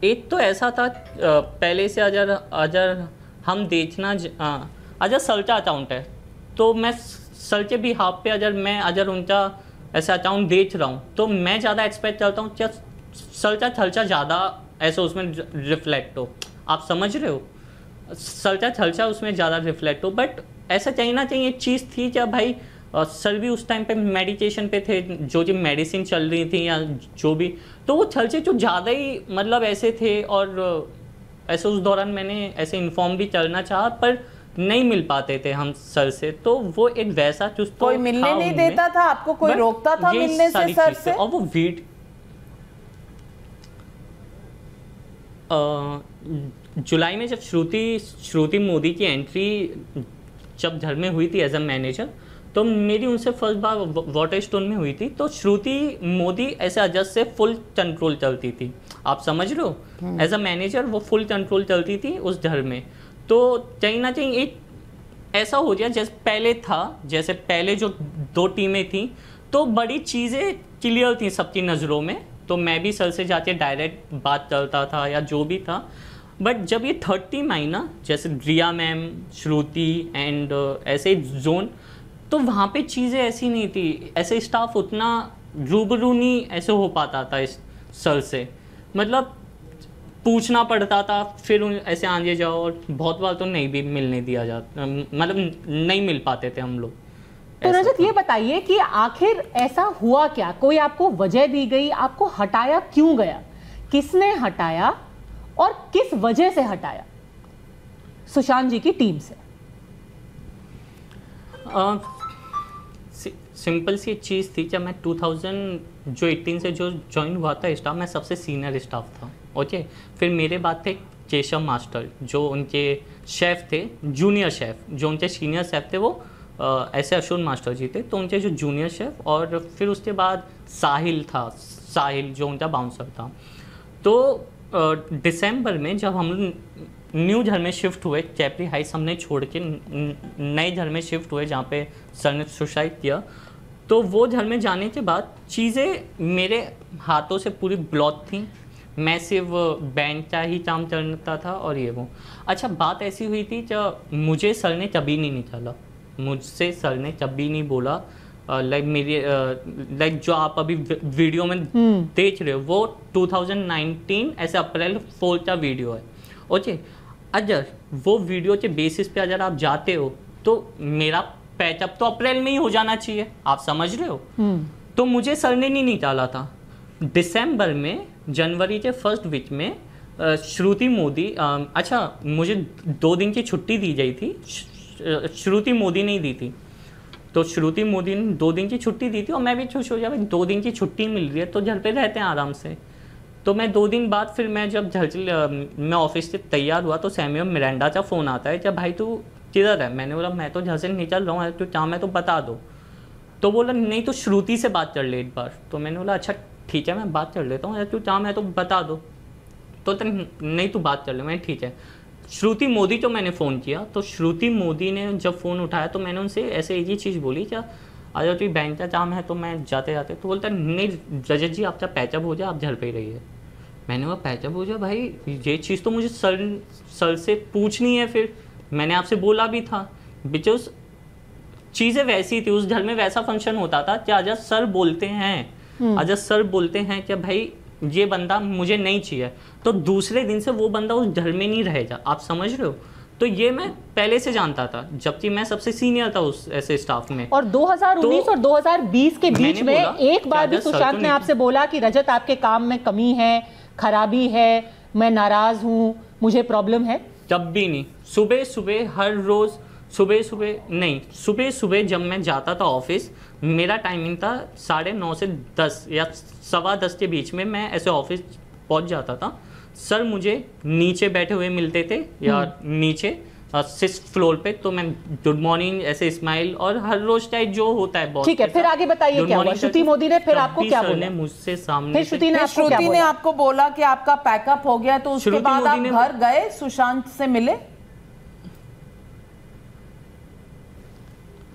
एक तो ऐसा था पहले से अगर हम देखना अगर सल्चा अकाउंट है तो मैं सल्चे भी हाफ पे अगर उनका ऐसा अकाउंट देख रहा हूँ तो मैं ज़्यादा एक्सपेक्ट करता हूँ क्या सल्चा थलचा ज़्यादा ऐसे उसमें रिफ्लेक्ट हो, आप समझ रहे हो, सल्चा थलचा उसमें ज़्यादा रिफ्लेक्ट हो। बट ऐसा चाहिए ना चाहिए एक चीज़ थी क्या भाई, सर भी उस टाइम पे मेडिकेशन पे थे, जो जो मेडिसिन चल रही थी या जो भी, तो वो थलचे जो ज़्यादा ही मतलब ऐसे थे। और ऐसे उस दौरान मैंने ऐसे इन्फॉर्म भी करना चाहा पर नहीं मिल पाते थे हम सर से, तो वो एक वैसा चुस्त कोई मिलने नहीं देता था आपको, कोई रोकता था मिलने से सर से? और वो जुलाई में जब श्रुति मोदी की एंट्री जब घर में हुई थी एज अ मैनेजर, तो मेरी उनसे फर्स्ट बार वाटर स्टोन में हुई थी। तो श्रुति मोदी ऐसे एडजस्ट से फुल कंट्रोल चलती थी, आप समझ रहे हो, एज अ मैनेजर वो फुल कंट्रोल चलती थी उस घर में। तो कहीं ना कहीं एक ऐसा हो गया जैसे पहले था, जैसे पहले जो 2 टीमें थी तो बड़ी चीज़ें क्लियर थी सबकी नज़रों में, तो मैं भी सर से जाके डायरेक्ट बात करता था या जो भी था। बट जब ये 3rd टीम आई ना, जैसे रिया मैम, श्रुति एंड ऐसे जोन, तो वहाँ पे चीज़ें ऐसी नहीं थी, ऐसे स्टाफ उतना रूबरू नहीं ऐसे हो पाता था इस सर से, मतलब पूछना पड़ता था, फिर ऐसे आगे जाओ, और बहुत बार तो नहीं भी मिलने दिया जाता, मतलब नहीं मिल पाते थे हम लोग। तो रजत ये बताइए कि आखिर ऐसा हुआ क्या, कोई आपको वजह दी गई, आपको हटाया क्यों गया, किसने हटाया और किस वजह से हटाया सुशांत जी की टीम से? सिंपल सी चीज़ थी, जब मैं 2018 से जो ज्वाइन हुआ था स्टाफ, मैं सबसे सीनियर स्टाफ था, ओके। फिर मेरे बाद थे केशव मास्टर जो उनके शेफ़ थे, जूनियर शेफ़, जो उनके सीनियर शेफ़ थे वो ऐसे अशोक मास्टर जी थे, तो उनके जो जूनियर शेफ़, और फिर उसके बाद साहिल था, साहिल जो उनका बाउंसर था। तो दिसंबर में जब हम न्यू घर में शिफ्ट हुए, चैपरी हाइट्स हमने छोड़ के नए घर में शिफ्ट हुए जहाँ पे सर ने सुसाइड किया, तो वो घर में जाने के बाद चीज़ें मेरे हाथों से पूरी ब्लॉक थी। मैं सिर्फ बैंड का ही काम करता था और ये वो। अच्छा, बात ऐसी हुई थी जब मुझे सर ने कभी नहीं निकाला, मुझसे सर ने कभी नहीं बोला लाइक मेरी लाइक जो आप अभी वीडियो में देख रहे हो वो 2019 ऐसे अप्रैल 4 का वीडियो है। ओके, अगर वो वीडियो के बेसिस पे अगर आप जाते हो तो मेरा पैचअप तो अप्रैल में ही हो जाना चाहिए, आप समझ रहे हो। तो मुझे सर ने नहीं निकाला था। दिसंबर में, जनवरी के फर्स्ट वीक में श्रुति मोदी, अच्छा मुझे 2 दिन की छुट्टी दी गई थी, श्रुति मोदी ने दी थी। तो श्रुति मोदी ने 2 दिन की छुट्टी दी थी और मैं भी खुश हो गया, भाई 2 दिन की छुट्टी मिल रही है तो घर पे रहते हैं आराम से। तो मैं 2 दिन बाद फिर मैं जब मैं ऑफिस से तैयार हुआ तो सैम्यूअल मिरांडा का फ़ोन आता है, जब भाई तू किधर है? मैंने बोला मैं तो घर से निकल रहा हूँ, तो क्या मैं तो बता दो। तो बोला नहीं तो श्रुति से बात कर ले एक बार। तो मैंने बोला अच्छा ठीक है मैं बात कर लेता हूँ, तू क्या मैं तो बता दो। तो नहीं तू बात कर ले। मैं ठीक है। श्रुति मोदी को मैंने फ़ोन किया, तो श्रुति मोदी ने जब फ़ोन उठाया तो मैंने उनसे ऐसे एक ही चीज़ बोली, क्या अगर तो बैंक का काम है तो मैं जाते जाते। तो बोलता नहीं रजत जी आपका पैचअप हो जाए, आप घर पे ही रहिए। मैंने कहा पैचअप हो जाए भाई, ये चीज़ तो मुझे सर से पूछनी है, फिर मैंने आपसे बोला भी था। बिकॉज चीज़ें वैसी थी, उस घर में वैसा फंक्शन होता था कि अजय सर बोलते हैं, अजय सर बोलते हैं कि भाई ये बंदा मुझे नहीं चाहिए, तो दूसरे दिन से वो बंदा उस घर में नहीं रहेगा, आप समझ रहे हो। तो ये मैं पहले से जानता था, जबकि मैं सबसे सीनियर था उस ऐसे स्टाफ में। और 2019 और 2020 के बीच में एक बार भी सुशांत ने आपसे बोला कि रजत आपके काम में कमी है, खराबी है, मैं नाराज हूँ, मुझे प्रॉब्लम है? जब भी नहीं। सुबह सुबह हर रोज़ सुबह सुबह जब मैं जाता था ऑफिस, मेरा टाइमिंग था 9:30 से 10 या 10:15 के बीच में मैं ऐसे ऑफिस पहुंच जाता था। सर मुझे नीचे बैठे हुए मिलते थे या नीचे 6th फ्लोर पे, तो मैं गुड मॉर्निंग ऐसे स्माइल और हर रोज टाइप जो होता है। ठीक है, फिर आगे बताइए क्या हुआ? श्रुति मोदी ने फिर आपको क्या बोला? मुझसे सामने फिर श्रुति ने आपको बोला कि आपका पैकअप हो गया, तो उसके बाद आप घर गए, सुशांत से मिले?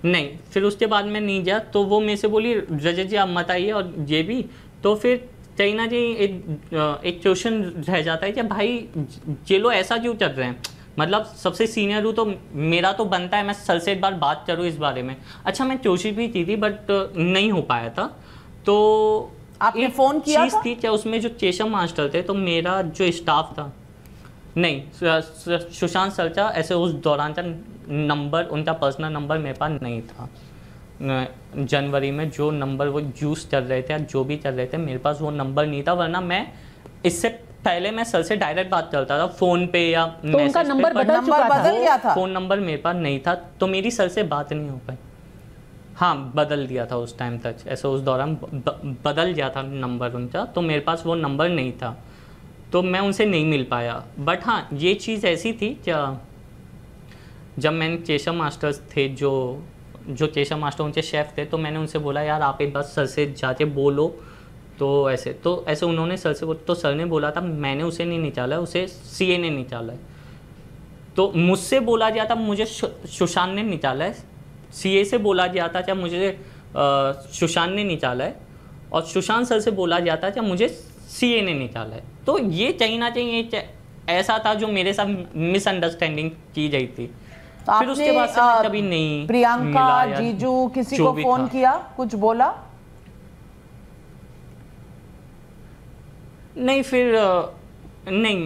नहीं, फिर उसके बाद मैं नहीं गया। तो वो मेरे से बोली रजत जी आप मत आइए, और ये भी। तो फिर कहीं ना कहीं एक क्वेश्चन रह जाता है कि भाई ये लोग ऐसा क्यों कर रहे हैं, मतलब सबसे सीनियर हूँ तो मेरा तो बनता है मैं सर से एक बार बात करूँ इस बारे में। अच्छा मैं कोशिश भी की थी बट नहीं हो पाया था। तो आपने फ़ोन किया चीज़ थी क्या उसमें, जो केशव मास्टर थे, तो मेरा जो स्टाफ था, नहीं सुशांत सर का ऐसे उस दौरान का नंबर, उनका पर्सनल नंबर मेरे पास नहीं था। जनवरी में जो नंबर वो यूज़ कर रहे थे या जो भी कर रहे थे, मेरे पास वो नंबर नहीं था, वरना मैं इससे पहले मैं सर से डायरेक्ट बात करता था फ़ोन पे या तो उनका नंबर बदल गया था। फ़ोन नंबर मेरे पास नहीं था, तो मेरी सर से बात नहीं हो पाई। हाँ, बदल दिया था उस टाइम तक, ऐसे उस दौरान बदल गया था नंबर उनका, तो मेरे पास वो नंबर नहीं था, तो मैं उनसे नहीं मिल पाया। बट हाँ, ये चीज़ ऐसी थी क्या, जब मैंने केशव मास्टर्स थे, जो केशव मास्टर उनके शेफ़ थे, तो मैंने उनसे बोला यार आप एक बार सर से जाके बोलो। तो ऐसे उन्होंने सर से तो सर ने बोला था मैंने उसे नहीं निकाला, उसे सीए ने निकाला है। तो मुझसे बोला गया था मुझे सुशांत ने निकाला है, सीए से बोला गया था क्या मुझे सुशांत ने निकाला है, और सुशांत सर से बोला गया था क्या मुझे सीए ने निकाला है। तो ये कहीं ना कहीं ऐसा था जो मेरे साथ मिसअंडरस्टैंडिंग की गई थी। तो फिर उसके बाद से मैं कभी नहीं प्रियंका, जीजू किसी को फोन किया, कुछ बोला? नहीं, फिर नहीं,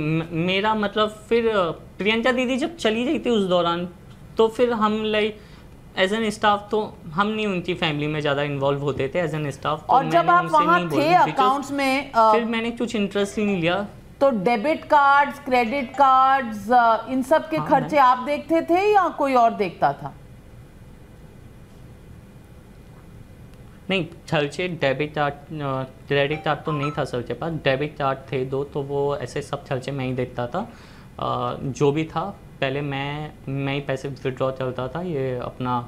मेरा मतलब फिर प्रियंका दीदी जब चली गई थी उस दौरान, तो फिर हम लाइक एज एन स्टाफ तो हम नहीं उनकी फैमिली में ज़्यादा इन्वॉल्व होते थे एज एन स्टाफ। और जब आप वहाँ थे अकाउंट्स में, फिर मैंने कुछ इंटरेस्ट ही नहीं लिया। तो डेबिट कार्ड्स, क्रेडिट कार्ड्स, इन सब के खर्चे आप देखते थे या कोई और देखता था? नहीं, खर्चे डेबिट कार्ड, क्रेडिट कार्ड तो नहीं था सर के पास, डेबिट कार्ड थे 2, तो वो ऐसे सब खर्चे मैं ही देखता था। जो भी था पहले मैं ही पैसे विड्रॉ चलता था, ये अपना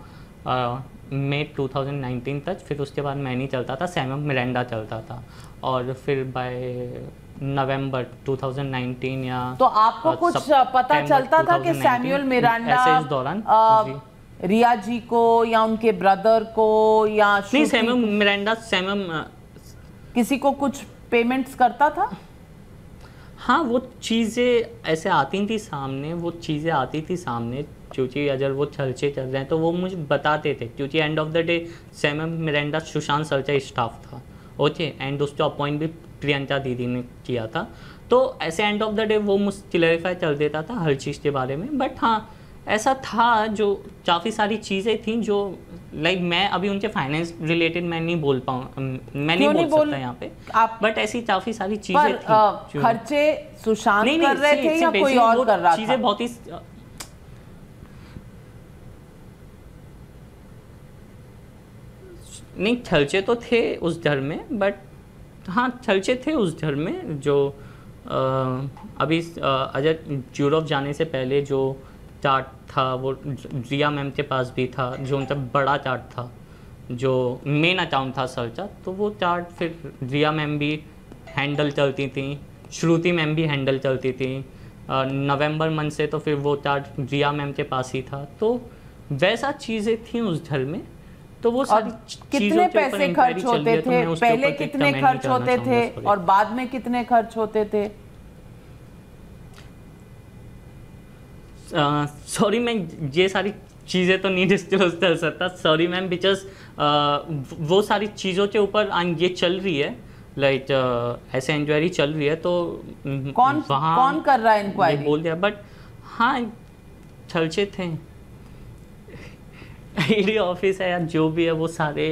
मई 2019 तक, फिर उसके बाद मैं नहीं चलता था, सैम मिरांडा चलता था, और फिर बाय नवंबर 2019 या तो आपको कुछ पता चलता था कि सैमुअल मिरांडा ऐसे इस दौरान रिया जी को या उनके ब्रदर को या नहीं, सैमुअल मिरांडा किसी को कुछ पेमेंट्स करता था? हाँ, वो चीज़ें ऐसे आती थी सामने, क्योंकि अगर वो चर्चे चल रहे हैं तो वो मुझे बताते थे, क्योंकि end of the day Samuel Miranda Sushant सर्चा स्टाफ था, ओके, एंड उसको अपॉइंट भी प्रियंका दीदी ने किया था, तो ऐसे एंड ऑफ द डे वो मुझे क्लैरिफाई चल देता था हर चीज़ के बारे में। बट हाँ, ऐसा था जो काफ़ी सारी चीज़ें थी जो लाइक मैं अभी उनके फाइनेंस रिलेटेड मैं नहीं बोल सकता यहाँ पे, बट ऐसी काफ़ी सारी चीज़ें थी। खर्चे सुशांत कर रहे थे या कोई और कर रहा था? चीज़ें बहुत ही नहीं, खर्चे तो थे उस घर में, बट हाँ खर्चे थे उस घर में जो अभी अजय यूरोप जाने से पहले जो चार्ट था वो रिया मैम के पास भी था, जो उनका बड़ा चार्ट था, जो मेन अकाउंट था सर्चा, तो वो चार्ट फिर रिया मैम भी हैंडल चलती थी, श्रुति मैम भी हैंडल चलती थी, नवंबर मंथ से तो फिर वो चार्ट रिया मैम के पास ही था, तो वैसा चीज़ें थी उस घर में। तो वो सारी कितने पैसे खर्च होते थे पहले, कितने खर्च होते थे और बाद में कितने खर्च होते थे? सॉरी मैं ये सारी चीज़ें तो नहीं डिस्क्लोज कर सकता, सॉरी मैम, बिकॉज वो सारी चीज़ों के ऊपर ये चल रही है, लाइक ऐसे इंक्वायरी चल रही है, तो कौन कर रहा है इंक्वायरी बोल दिया। बट हाँ चर्चे थे, ईडी ऑफिस है या जो भी है वो सारे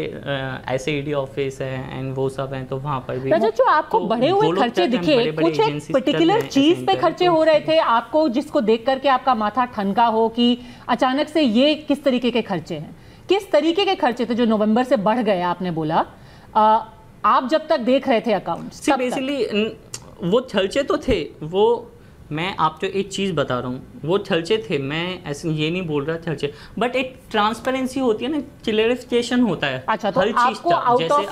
ऐसे ईडी ऑफिस है एंड वो सब हैं, तो वहाँ पर भी जो आपको तो बढ़े हुए खर्चे दिखे, कुछ एक पर्टिकुलर चीज पे खर्चे हो रहे थे आपको, जिसको देख करके आपका माथा ठनका हो कि अचानक से ये किस तरीके के खर्चे हैं? किस तरीके के खर्चे थे जो नवंबर से बढ़ गए? आपने बोला आप जब तक देख रहे थे अकाउंट्स, बेसिकली वो खर्चे तो थे, वो मैं आपको एक चीज़ बता रहा हूँ, वो खर्चे थे, मैं ऐसे ये नहीं बोल रहा खर्चे, बट एक ट्रांसपेरेंसी होती है ना, क्लियरिफिकेशन होता है। अच्छा, तो हर चीज़ का, जैसे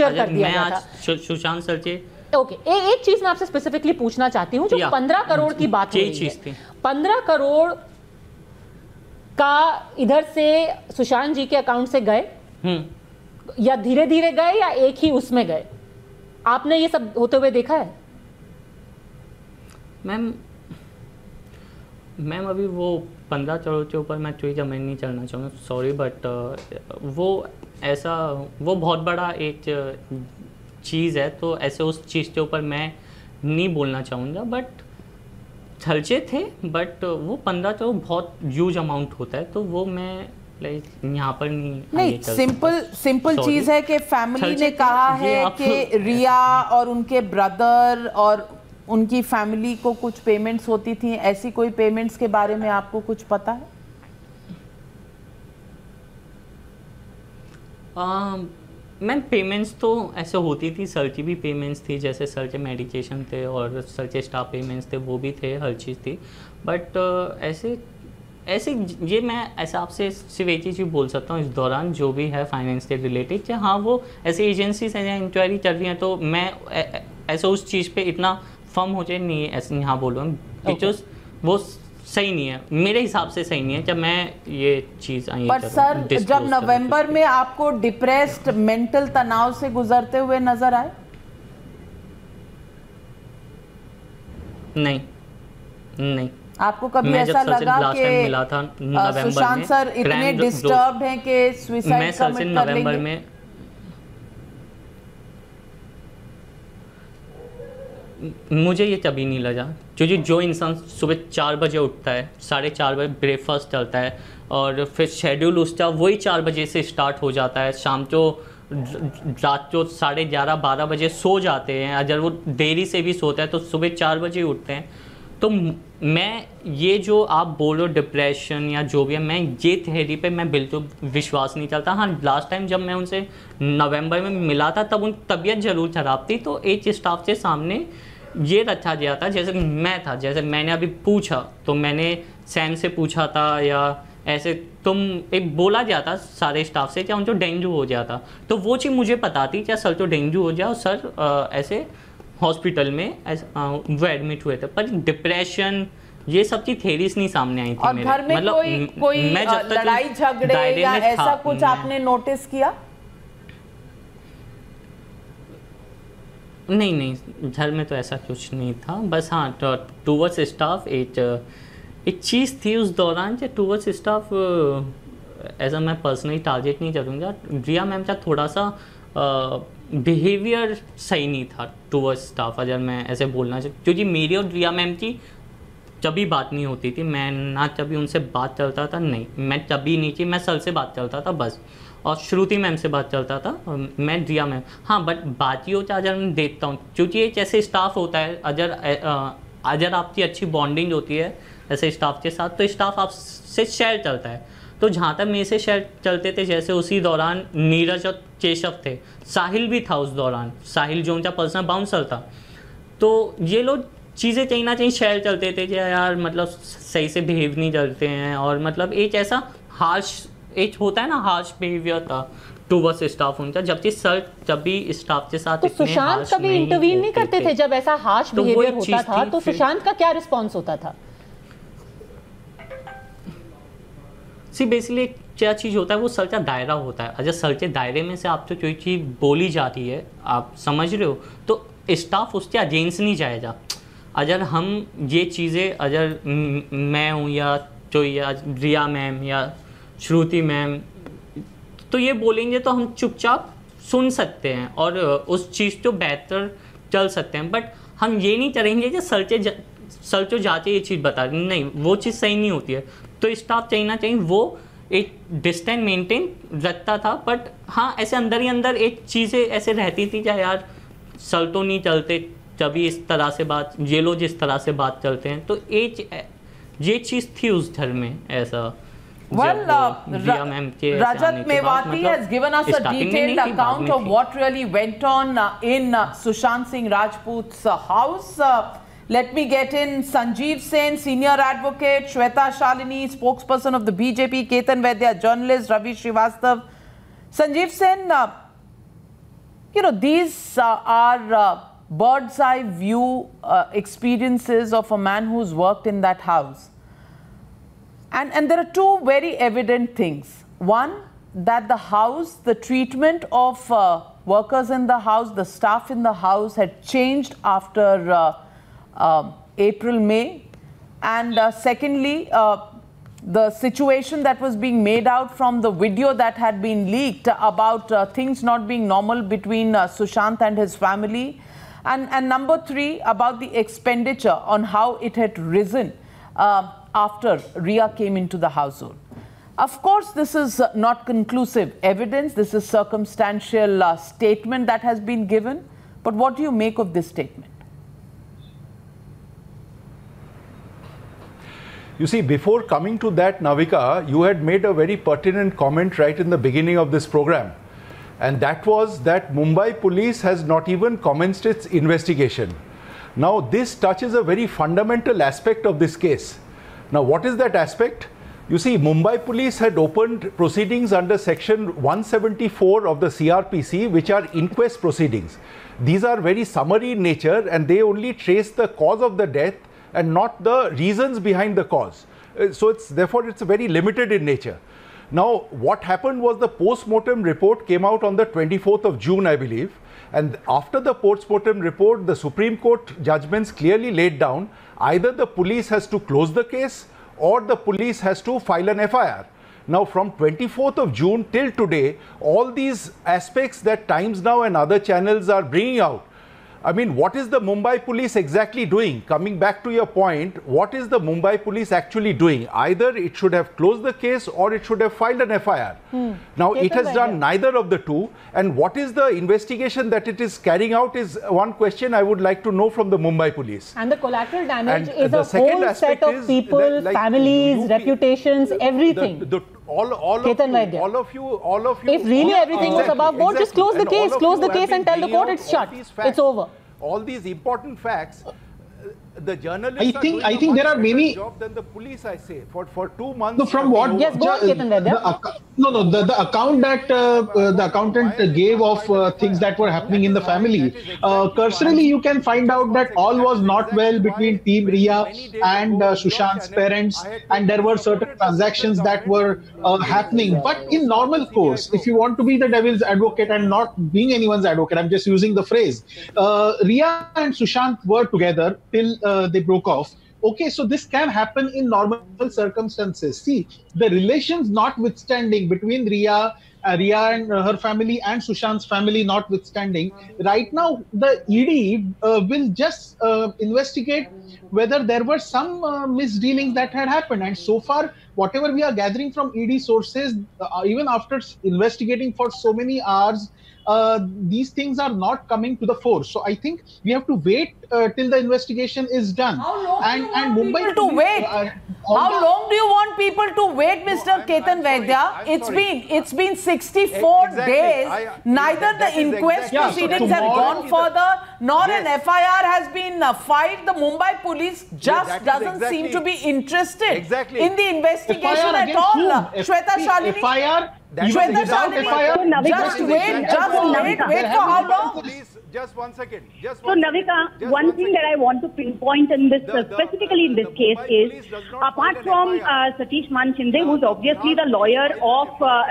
अगर मैं आज सुशांत सर्चे ओके एक चीज मैं आपसे स्पेसिफिकली पूछना चाहती हूँ, जो 15 करोड़ की बात यही चीज़ थी, 15 करोड़ का इधर से सुशांत जी के अकाउंट से गए या धीरे धीरे गए या एक ही उसमें गए? आपने ये सब होते हुए देखा है? मैम अभी वो 15 करोड़ के ऊपर मैं कोई जमीन नहीं चढ़ना चाहूँगा, सॉरी, बट वो ऐसा वो बहुत बड़ा एक चीज़ है, तो ऐसे उस चीज़ के ऊपर मैं नहीं बोलना चाहूँगा, बट खर्चे थे, बट वो 15 करोड़ बहुत ह्यूज अमाउंट होता है, तो वो मैं लाइक यहाँ पर नहीं सिंपल चीज़ है कि फैमिली ने कहा है कि रिया और उनके ब्रदर और उनकी फैमिली को कुछ पेमेंट्स होती थी, ऐसी कोई पेमेंट्स के बारे में आपको कुछ पता है? मैम पेमेंट्स तो ऐसे होती थी, सर की भी पेमेंट्स थी, जैसे सर के मेडिकेशन थे और सर के स्टाफ पेमेंट्स थे, वो भी थे, हर चीज़ थी, बट ऐसे ये मैं ऐसा आपसे सिर्फ एक चीज़ बोल सकता हूँ इस दौरान जो भी है फाइनेंस से रिलेटेड, कि हाँ वो ऐसे एजेंसीज हैं जहाँ इंक्वायरी चल रही हैं, तो मैं ऐसे उस चीज़ पे इतना फर्म हो जाए नहीं है, ऐसे यहाँ बोल रहा हूँ, बिकॉज वो सही नहीं है, मेरे हिसाब से सही नहीं है जब मैं ये चीज़ आई। पर सर जब नवंबर में आपको डिप्रेस्ड मेंटल तनाव से गुजरते हुए नजर आए? नहीं आपको कभी ऐसा लगा कि सुशांत सर इतने डिस्टर्ब्ड हैं कि सुसाइड कमिट कर लेंगे? मुझे ये कभी नहीं लगा, क्योंकि जो इंसान सुबह 4 बजे उठता है, 4:30 बजे ब्रेकफास्ट चलता है और फिर शेड्यूल उसका वही 4 बजे से स्टार्ट हो जाता है, शाम को रात को 11:30-12 बजे सो जाते हैं, अगर वो देरी से भी सोता है तो सुबह 4 बजे उठते हैं, तो मैं ये जो आप बोल रहे हो डिप्रेशन या जो भी है, मैं ये थ्योरी पे मैं बिल्कुल विश्वास नहीं करता। हाँ लास्ट टाइम जब मैं उनसे नवंबर में मिला था तब उनकी तबीयत ज़रूर खराब थी, तो एक स्टाफ के सामने ये रखा गया था, जैसे मैं था, जैसे मैंने अभी पूछा तो मैंने सैम से पूछा था या ऐसे तुम एक बोला जाता सारे स्टाफ से क्या उनको डेंगू हो जाता, तो वो चीज़ मुझे पता थी क्या सर तो डेंगू हो जाओ सर ऐसे हॉस्पिटल में वो एडमिट हुए थे, पर डिप्रेशन ये सब की थेरीज नहीं सामने आई थी और मेरे। घर में मतलब कोई मैं जब तक लड़ाई झगड़े या ऐसा कुछ आपने नोटिस किया? नहीं, घर में तो ऐसा कुछ नहीं था, बस हाँ टूवर्ड्स स्टाफ एक चीज़ थी उस दौरान जो टूवर्ड्स स्टाफ ऐसा मैं पर्सनली टारगेट नहीं करूँगा, रिया मैम का थोड़ा सा बिहेवियर सही नहीं था टूवर्ड्स स्टाफ, अगर मैं ऐसे बोलना चाहूँ, क्योंकि मेरी और रिया मैम की कभी बात नहीं होती थी, मैं ना कभी उनसे बात चलता था, नहीं मैं कभी नहीं की, मैं सर से बात चलता था बस, और श्रुति मैम से बात चलता था, मैं रिया मैम हाँ, बट बातियों का अगर मैं देखता हूँ, क्योंकि एक ऐसे स्टाफ होता है अगर आपकी अच्छी बॉन्डिंग होती है ऐसे स्टाफ के साथ तो स्टाफ आपसे शेयर चलता है, तो जहाँ तक मेरे से शेयर चलते थे, जैसे उसी दौरान नीरज और केशव थे, साहिल भी था उस दौरान, साहिल जो उनका पर्सनल बाउंसर था, तो ये लोग चीज़ें कहीं ना कहीं शेयर चलते थे कि यार मतलब सही से बिहेव नहीं करते हैं, और मतलब एक ऐसा हार्श एक होता है ना हार्श बिहेवियर था टूवर्ड्स स्टाफ उनका, जबकि सर जब भी स्टाफ के साथ तो सुशांत कभी इंटरवीन नहीं करते थे जब ऐसा हार्श बिहेवियर होता था, तो सुशांत का क्या रिस्पॉन्स होता था? सी बेसिकली क्या चीज़ होता है वो सर का दायरा होता है, अगर सर के दायरे में से आपको कोई चीज़ बोली जाती है, आप समझ रहे हो, तो स्टाफ उसके अगेंस्ट नहीं जाएगा। अगर हम ये चीज़ें अगर मैं हूँ या जो या रिया मैम या श्रुति मैम तो ये बोलेंगे तो हम चुपचाप सुन सकते हैं और उस चीज़ को बेहतर चल सकते हैं, बट हम ये नहीं करेंगे कि सर को जाके ये चीज़ बता दें, नहीं वो चीज़ सही नहीं होती है, तो स्टाफ चाहिए ना चाहिए वो एक डिस्टेंस मेंटेन रखता था, बट हाँ ऐसे अंदर ही अंदर एक चीज़ें ऐसे रहती थी क्या यार सर तो नहीं चलते कभी इस तरह से बात, ये लोग जिस तरह से बात चलते हैं, तो ये चीज़ थी उस घर में ऐसा। Well, Rajat Mewati has given us a detailed account of what really went on in Sushant Singh Rajput's house. Let me get in Sanjeev Sen, senior advocate, Shweta Shalini, spokesperson of the BJP, Ketan Vaidya, journalist, Ravi Srivastav. Sanjeev Sen, these are bird's eye view experiences of a man who's worked in that house. And there are two very evident things. One, that the house, the treatment of workers in the house, the staff in the house had changed after April, May. And secondly, the situation that was being made out from the video that had been leaked about things not being normal between Sushant and his family. And number three, about the expenditure on how it had risen after Riya came into the household. Of course, this is not conclusive evidence. This is circumstantial statement that has been given. But what do you make of this statement? You see, before coming to that, Navika, you had made a very pertinent comment right in the beginning of this program. And that was that Mumbai police has not even commenced its investigation. Now, this touches a very fundamental aspect of this case. Now, what is that aspect? You see, Mumbai police had opened proceedings under section 174 of the CRPC, which are inquest proceedings. These are very summary in nature and they only trace the cause of the death and not the reasons behind the cause. Therefore, it's very limited in nature. Now, what happened was the post-mortem report came out on the 24th of June, I believe. And after the post-mortem report, the Supreme Court judgments clearly laid down either the police has to close the case or the police has to file an FIR. Now, from 24th of June till today, all these aspects that Times Now and other channels are bringing out, I mean, what is the Mumbai police exactly doing? Coming back to your point, what is the Mumbai police actually doing? Either it should have closed the case or it should have filed an FIR. Now, it has done neither of the two. And what is the investigation that it is carrying out is one question I would like to know from the Mumbai police. And the collateral damage is a whole set of people, families, reputations, everything. All of you. If really everything was above board, just close the case. Close the case and tell the court it's shut. It's over. All these important facts. the journalists I think there are many job than the police. I say for 2 months. No, from what? Yes, go on, Ketan Vaidya. The account that the accountant gave of things that were happening in the family. Cursorily, you can find out that all was not well between Team Rhea and Sushant's parents, and there were certain transactions that were happening. But in normal course, if you want to be the devil's advocate and not being anyone's advocate, I'm just using the phrase. Rhea and Sushant were together till they broke off. Okay, so this can happen in normal circumstances. See, the relations notwithstanding between Rhea and her family and Sushant's family notwithstanding, right now the ED will just investigate whether there were some misdealings that had happened. And so far, whatever we are gathering from ED sources, even after investigating for so many hours, these things are not coming to the fore. So I think we have to wait till the investigation is done. How long do you want Mumbai people to wait? How long do you want people to wait, Mr. Ketan Vaidya? It's been 64 days. Neither the inquest proceedings have gone further, nor an FIR has been filed. The Mumbai police just doesn't seem to be interested in the investigation at all. Shweta Shalini. FIR. Shweta Shalini, just wait for how long? Please, just 1 second. So, Navika, one thing that I want to pinpoint in this, specifically in this case, is apart from Satish Manchinde, who's obviously the lawyer of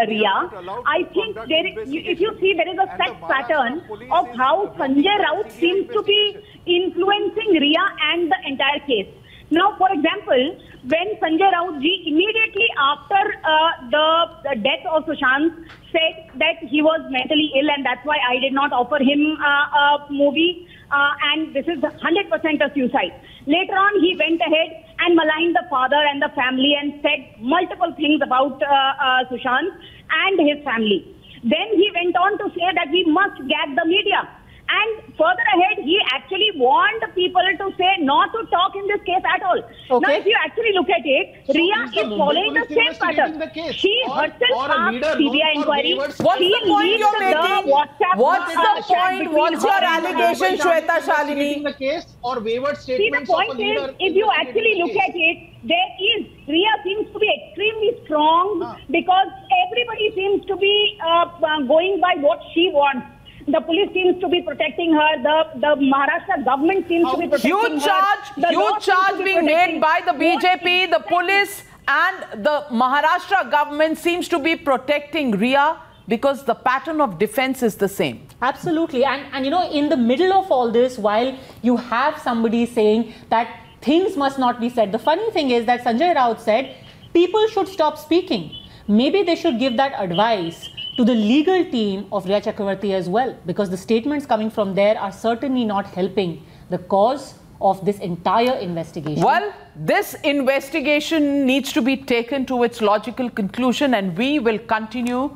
Rhea, I think if you see, there is a set pattern of how Sanjay Raut seems to be influencing Rhea and the entire case. Now, for example, when Sanjay Raut ji immediately after the death of Sushant said that he was mentally ill and that's why I did not offer him a movie and this is 100% a suicide. Later on, he went ahead and maligned the father and the family and said multiple things about Sushant and his family. Then he went on to say that we must gag the media. And further ahead, he actually warned people to say not to talk in this case at all. Okay. Now, if you actually look at it, so Rhea is following the same pattern. She herself asked CBI inquiry. What's the point you're making? What's the point? What's your allegation, Shweta Shalini? The case or wavered statements. See, the point is, if you actually look at it, Rhea seems to be extremely strong because everybody seems to be going by what she wants. The police seems to be protecting her. The Maharashtra government seems to be protecting her. Huge charge being made by the BJP, the police and the Maharashtra government seems to be protecting Rhea because the pattern of defense is the same. Absolutely. And you know, in the middle of all this, while you have somebody saying that things must not be said, the funny thing is that Sanjay Raut said people should stop speaking. Maybe they should give that advice to the legal team of Rhea Chakravarti as well, because the statements coming from there are certainly not helping the cause of this entire investigation. Well, this investigation needs to be taken to its logical conclusion and we will continue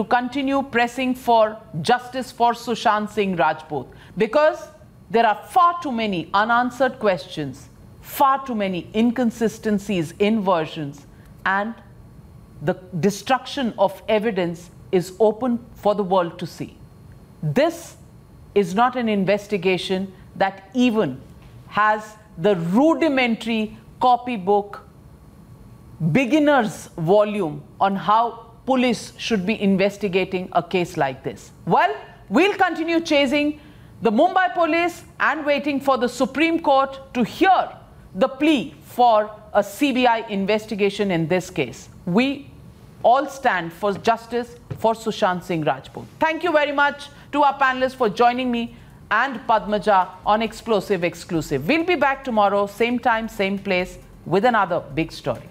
continue pressing for justice for Sushant Singh Rajput, because there are far too many unanswered questions, far too many inconsistencies in versions, and the destruction of evidence is open for the world to see. This is not an investigation that even has the rudimentary copybook beginner's volume on how police should be investigating a case like this. Well, we'll continue chasing the Mumbai police and waiting for the Supreme Court to hear the plea for a CBI investigation in this case. We all stand for justice for Sushant Singh Rajput. Thank you very much to our panelists for joining me and Padmaja on Explosive Exclusive. We'll be back tomorrow, same time, same place, with another big story.